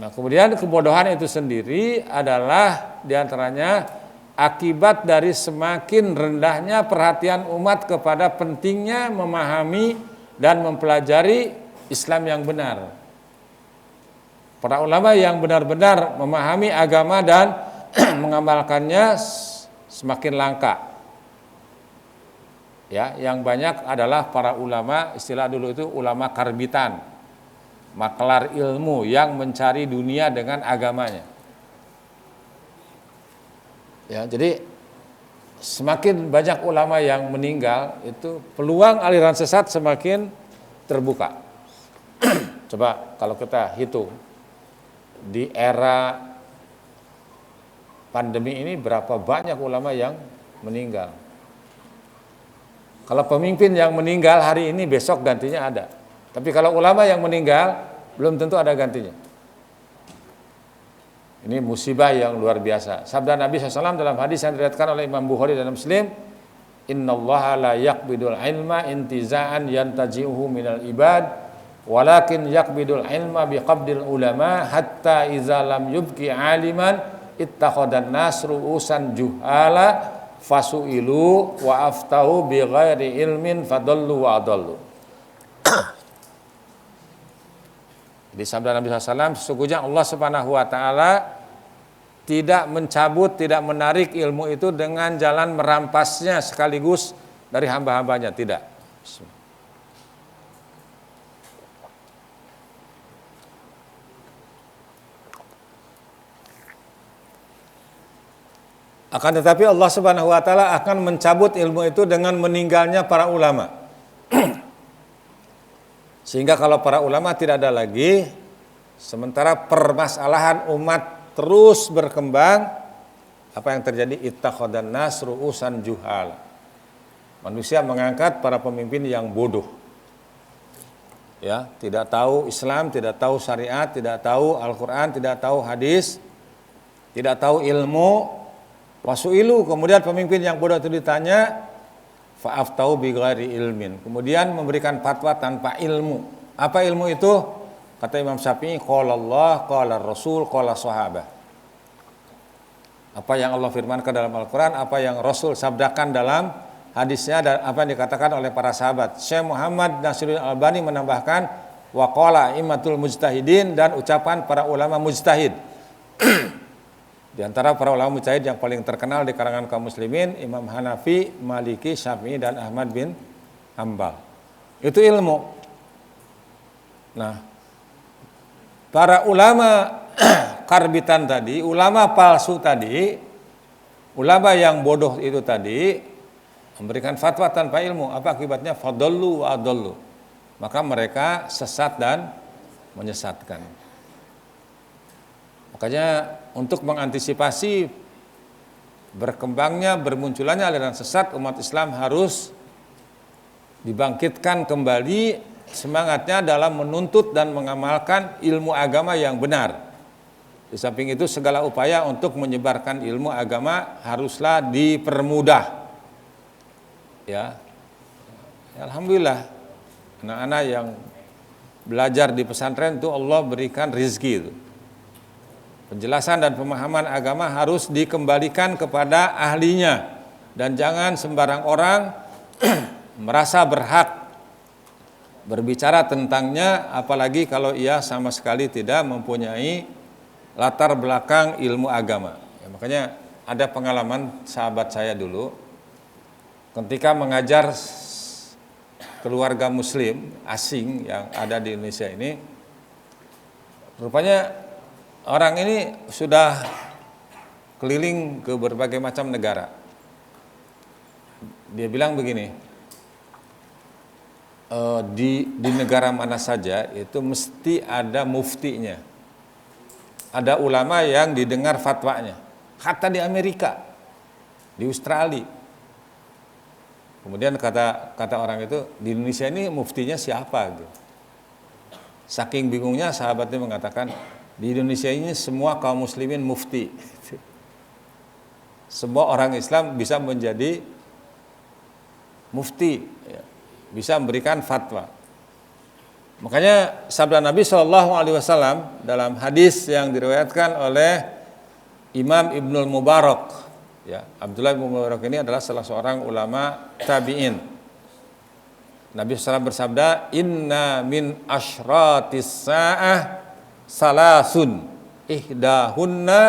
Nah, kemudian kebodohan itu sendiri adalah diantaranya akibat dari semakin rendahnya perhatian umat kepada pentingnya memahami dan mempelajari Islam yang benar. Para ulama yang benar-benar memahami agama dan mengamalkannya semakin langka. Ya, yang banyak adalah para ulama, istilah dulu itu ulama karbitan, maklar ilmu yang mencari dunia dengan agamanya. Ya, jadi semakin banyak ulama yang meninggal, itu peluang aliran sesat semakin terbuka. Coba kalau kita hitung di era pandemi ini berapa banyak ulama yang meninggal. Kalau pemimpin yang meninggal hari ini, besok gantinya ada. Tapi kalau ulama yang meninggal, belum tentu ada gantinya. Ini musibah yang luar biasa. Sabda Nabi SAW dalam hadis yang diriwayatkan oleh Imam Bukhari dan Muslim, innallaha la yaqbidul ilma intiza'an yantaji'uhu minal ibad, walakin yaqbidul ilma biqabdil ulama hatta iza lam yubki aliman ittakhadhan nas ru'usan juhala fasu'ilu wa aftahu bighairi ilmin fadallu wa adallu. Di sabda Nabi SAW, sesungguhnya Allah Subhanahu wa taala tidak mencabut, tidak menarik ilmu itu dengan jalan merampasnya sekaligus dari hamba-hambanya, tidak. Akan tetapi Allah Subhanahu wa taala akan mencabut ilmu itu dengan meninggalnya para ulama. Sehingga kalau para ulama tidak ada lagi, sementara permasalahan umat terus berkembang, apa yang terjadi? Ittakhadhan nas ru'usan juhal. Manusia mengangkat para pemimpin yang bodoh. Ya, tidak tahu Islam, tidak tahu syariat, tidak tahu Al-Qur'an, tidak tahu hadis, tidak tahu ilmu. Wasu'ilu, kemudian pemimpin yang bodoh itu ditanya, fa'aftau bighairi ilmin, kemudian memberikan fatwa tanpa ilmu. Apa ilmu itu? Kata Imam Syafi'i, qala Allah, qala Rasul, qala sahabah. Apa yang Allah firmankan dalam Al-Quran, apa yang Rasul sabdakan dalam hadisnya, dan apa yang dikatakan oleh para sahabat. Syekh Muhammad Nasiruddin Albani menambahkan, wa qala immatul mujtahidin, dan ucapan para ulama mujtahid. Di antara para ulama mujtahid yang paling terkenal di kalangan kaum muslimin, Imam Hanafi, Maliki, Syafi'i, dan Ahmad bin Hambal. Itu ilmu. Nah, para ulama karbitan tadi, ulama palsu tadi, ulama yang bodoh itu tadi, memberikan fatwa tanpa ilmu. Apa akibatnya? Fadallu wa adallu. Maka mereka sesat dan menyesatkan. Makanya untuk mengantisipasi berkembangnya, bermunculannya aliran sesat, umat Islam harus dibangkitkan kembali semangatnya dalam menuntut dan mengamalkan ilmu agama yang benar. Di samping itu segala upaya untuk menyebarkan ilmu agama haruslah dipermudah. Ya. Alhamdulillah anak-anak yang belajar di pesantren itu Allah berikan rezeki itu. Penjelasan dan pemahaman agama harus dikembalikan kepada ahlinya dan jangan sembarang orang merasa berhak berbicara tentangnya, apalagi kalau ia sama sekali tidak mempunyai latar belakang ilmu agama. Ya, makanya ada pengalaman sahabat saya dulu ketika mengajar keluarga muslim asing yang ada di Indonesia ini, rupanya orang ini sudah keliling ke berbagai macam negara. Dia bilang begini, di negara mana saja itu mesti ada muftinya, ada ulama yang didengar fatwanya. Hatta di Amerika, di Australia. Kemudian kata orang itu, di Indonesia ini muftinya siapa? Gitu. Saking bingungnya sahabatnya mengatakan, di Indonesia ini semua kaum muslimin mufti. Semua orang Islam bisa menjadi mufti, bisa memberikan fatwa. Makanya sabda Nabi SAW dalam hadis yang diriwayatkan oleh Imam Ibnul Mubarak, ya, Abdullah bin Mubarak ini adalah salah seorang ulama tabi'in. Nabi SAW bersabda, inna min asyratis sa'ah salasun ihdahunna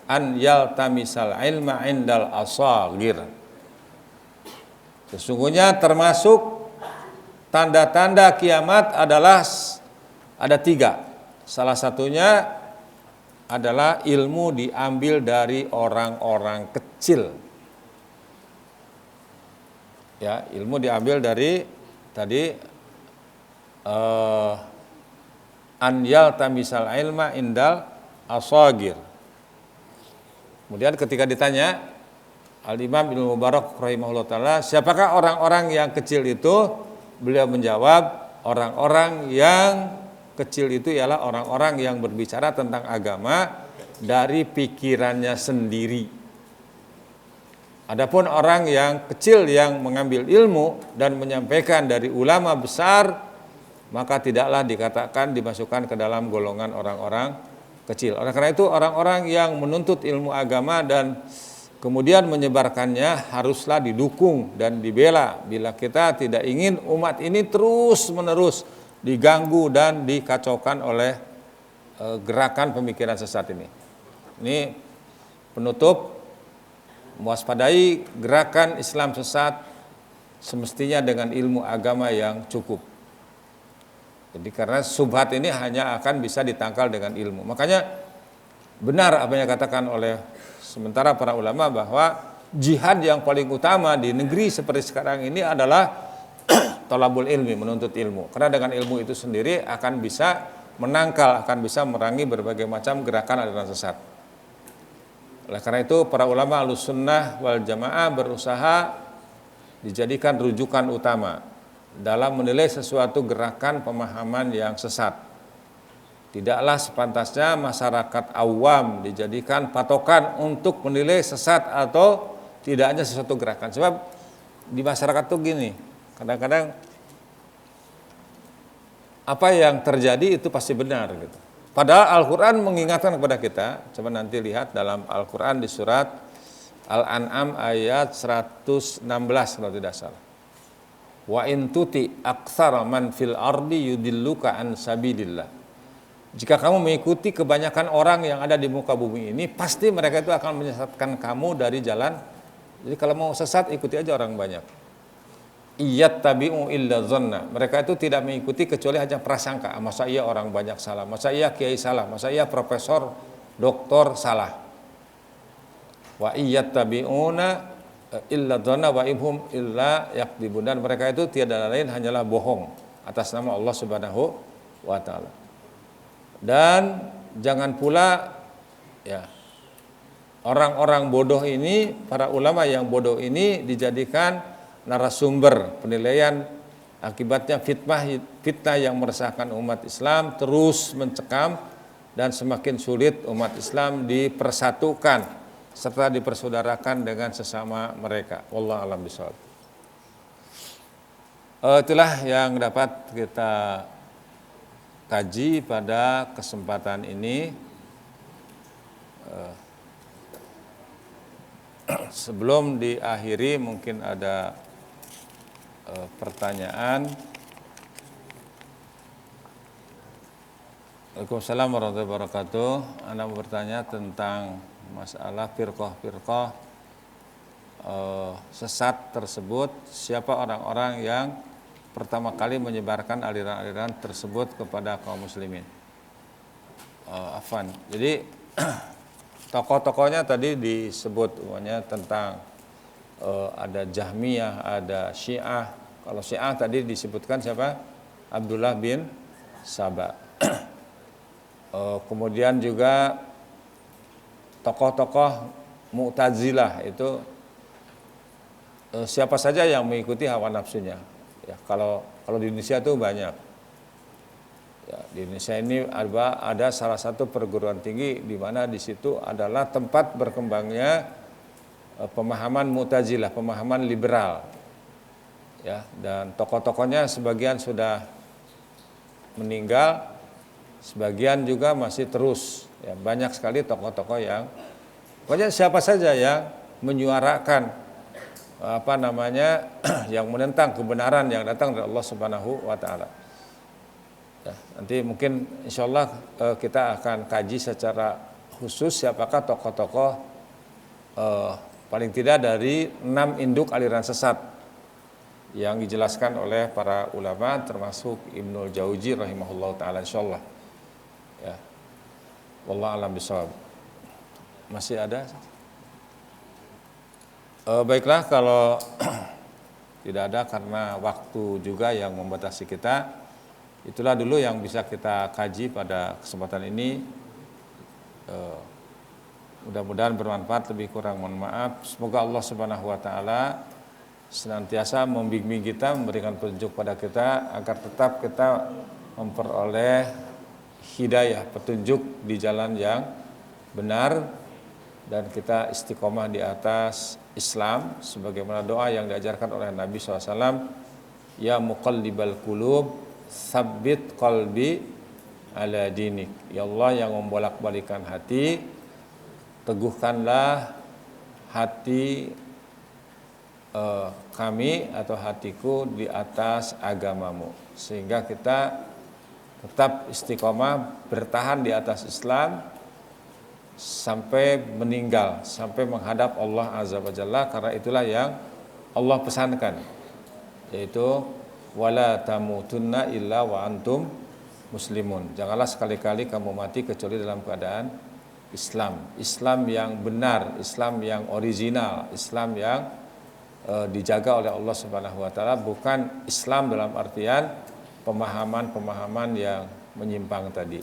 an yaltamisal ilma indal asagir. Sesungguhnya termasuk tanda-tanda kiamat adalah ada 3. Salah satunya adalah ilmu diambil dari orang-orang kecil. Ya, ilmu diambil dari tadi an yaltamisal ilma indal asagir. Kemudian ketika ditanya Al-Imam Ibnu Mubarak rahimahullah ta'ala, siapakah orang-orang yang kecil itu? Beliau menjawab, orang-orang yang kecil itu ialah orang-orang yang berbicara tentang agama dari pikirannya sendiri. Adapun orang yang kecil yang mengambil ilmu dan menyampaikan dari ulama besar, maka tidaklah dikatakan dimasukkan ke dalam golongan orang-orang kecil. Oleh karena itu orang-orang yang menuntut ilmu agama dan kemudian menyebarkannya haruslah didukung dan dibela bila kita tidak ingin umat ini terus-menerus diganggu dan dikacaukan oleh gerakan pemikiran sesat ini. Ini penutup, mewaspadai gerakan Islam sesat semestinya dengan ilmu agama yang cukup. Jadi karena subhat ini hanya akan bisa ditangkal dengan ilmu. Makanya benar apa yang dikatakan oleh sementara para ulama bahwa jihad yang paling utama di negeri seperti sekarang ini adalah thalabul ilmi, menuntut ilmu. Karena dengan ilmu itu sendiri akan bisa menangkal, akan bisa merangi berbagai macam gerakan aliran sesat. Oleh karena itu para ulama Ahlussunnah wal Jamaah berusaha dijadikan rujukan utama dalam menilai sesuatu gerakan pemahaman yang sesat. Tidaklah sepantasnya masyarakat awam dijadikan patokan untuk menilai sesat atau tidaknya sesuatu gerakan. Sebab di masyarakat tuh gini, kadang-kadang apa yang terjadi itu pasti benar gitu. Padahal Al-Quran mengingatkan kepada kita, coba nanti lihat dalam Al-Quran di surat Al-An'am ayat 116 kalau tidak salah. Wa in tuti aktsara man fil ardi yudilluka an sabilillah. Jika kamu mengikuti kebanyakan orang yang ada di muka bumi ini, pasti mereka itu akan menyesatkan kamu dari jalan. Jadi kalau mau sesat, ikuti aja orang banyak. Iyattabi'u illa dhanna. Mereka itu tidak mengikuti kecuali hanya prasangka. Masa iya orang banyak salah, masa iya kiai salah, masa iya profesor, doktor salah. Wa iyattabi'una illa dhanna wa ibhum illa yakdibun. Dan mereka itu tiada lain hanyalah bohong atas nama Allah Subhanahu wa taala. Dan jangan pula ya orang-orang bodoh ini, para ulama yang bodoh ini dijadikan narasumber penilaian, akibatnya fitnah yang meresahkan umat Islam terus mencekam dan semakin sulit umat Islam dipersatukan serta dipersaudarakan dengan sesama mereka. Wallahu a'lam bishawab. Itulah yang dapat kita kaji pada kesempatan ini. Sebelum diakhiri mungkin ada pertanyaan. Waalaikumsalam warahmatullahi wabarakatuh. Anda mau bertanya tentang masalah firqah sesat tersebut. Siapa orang-orang yang pertama kali menyebarkan aliran-aliran tersebut kepada kaum muslimin? Afwan. Jadi tokoh-tokohnya tadi disebut umumnya tentang ada Jahmiyah, ada Syiah. Kalau Syiah tadi disebutkan siapa? Abdullah bin Saba. Kemudian juga tokoh-tokoh Mu'tazilah itu siapa saja yang mengikuti hawa nafsunya. Ya, kalau di Indonesia itu banyak. Ya, di Indonesia ini ada salah satu perguruan tinggi di mana di situ adalah tempat berkembangnya pemahaman Mu'tazilah, pemahaman liberal. Ya, dan tokoh-tokohnya sebagian sudah meninggal, sebagian juga masih terus. Ya, banyak sekali tokoh-tokoh yang pokoknya siapa saja yang menyuarakan yang menentang kebenaran yang datang dari Allah Subhanahu wa taala. Ya, nanti mungkin insyaallah kita akan kaji secara khusus siapakah tokoh-tokoh paling tidak dari 6 induk aliran sesat yang dijelaskan oleh para ulama termasuk Ibnul Jauzi rahimahullah taala insyaallah. Ya. Wallahu a'lam bishawab. Masih ada? Baiklah, kalau tidak ada karena waktu juga yang membatasi kita, itulah dulu yang bisa kita kaji pada kesempatan ini. Mudah-mudahan bermanfaat, lebih kurang mohon maaf. Semoga Allah Subhanahu wa taala senantiasa membimbing kita, memberikan petunjuk pada kita agar tetap kita memperoleh hidayah, petunjuk di jalan yang benar, dan kita istiqomah di atas Islam sebagaimana doa yang diajarkan oleh Nabi SAW, ya muqallibal qulub tsabbit qalbi ala dinik. Ya Allah yang membolak-balikan hati, teguhkanlah hati kami atau hatiku di atas agamamu, sehingga kita tetap istiqomah bertahan di atas Islam sampai meninggal, sampai menghadap Allah Azza wa Jalla, karena itulah yang Allah pesankan, yaitu wala tamutunna illa wa antum muslimun. Janganlah sekali-kali kamu mati kecuali dalam keadaan Islam yang benar, Islam yang original, Islam yang dijaga oleh Allah Subhanahu wa taala, bukan Islam dalam artian pemahaman-pemahaman yang menyimpang tadi.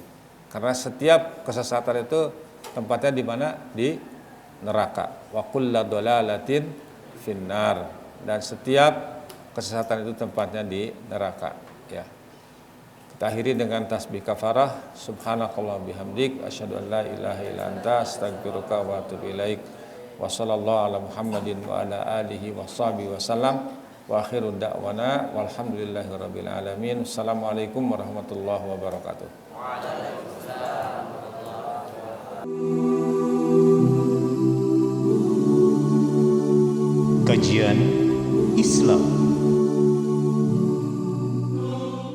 Karena setiap kesesatan itu tempatnya di mana? Di neraka. Wa kullu dhalalatin finnar. Dan setiap kesesatan itu tempatnya di neraka. Ya. Kita akhiri dengan tasbih kafarah. Subhanakallah bihamdik. Asyhadu an la ilaha illa anta astaghfiruka wa atubu ilaik. Wa sallallahu ala Muhammadin wa ala alihi wa sahbihi wa sallam. Wa akhiru da'wana walhamdulillahi rabbil alamin. Assalamualaikum warahmatullahi wabarakatuh. Kajian Islam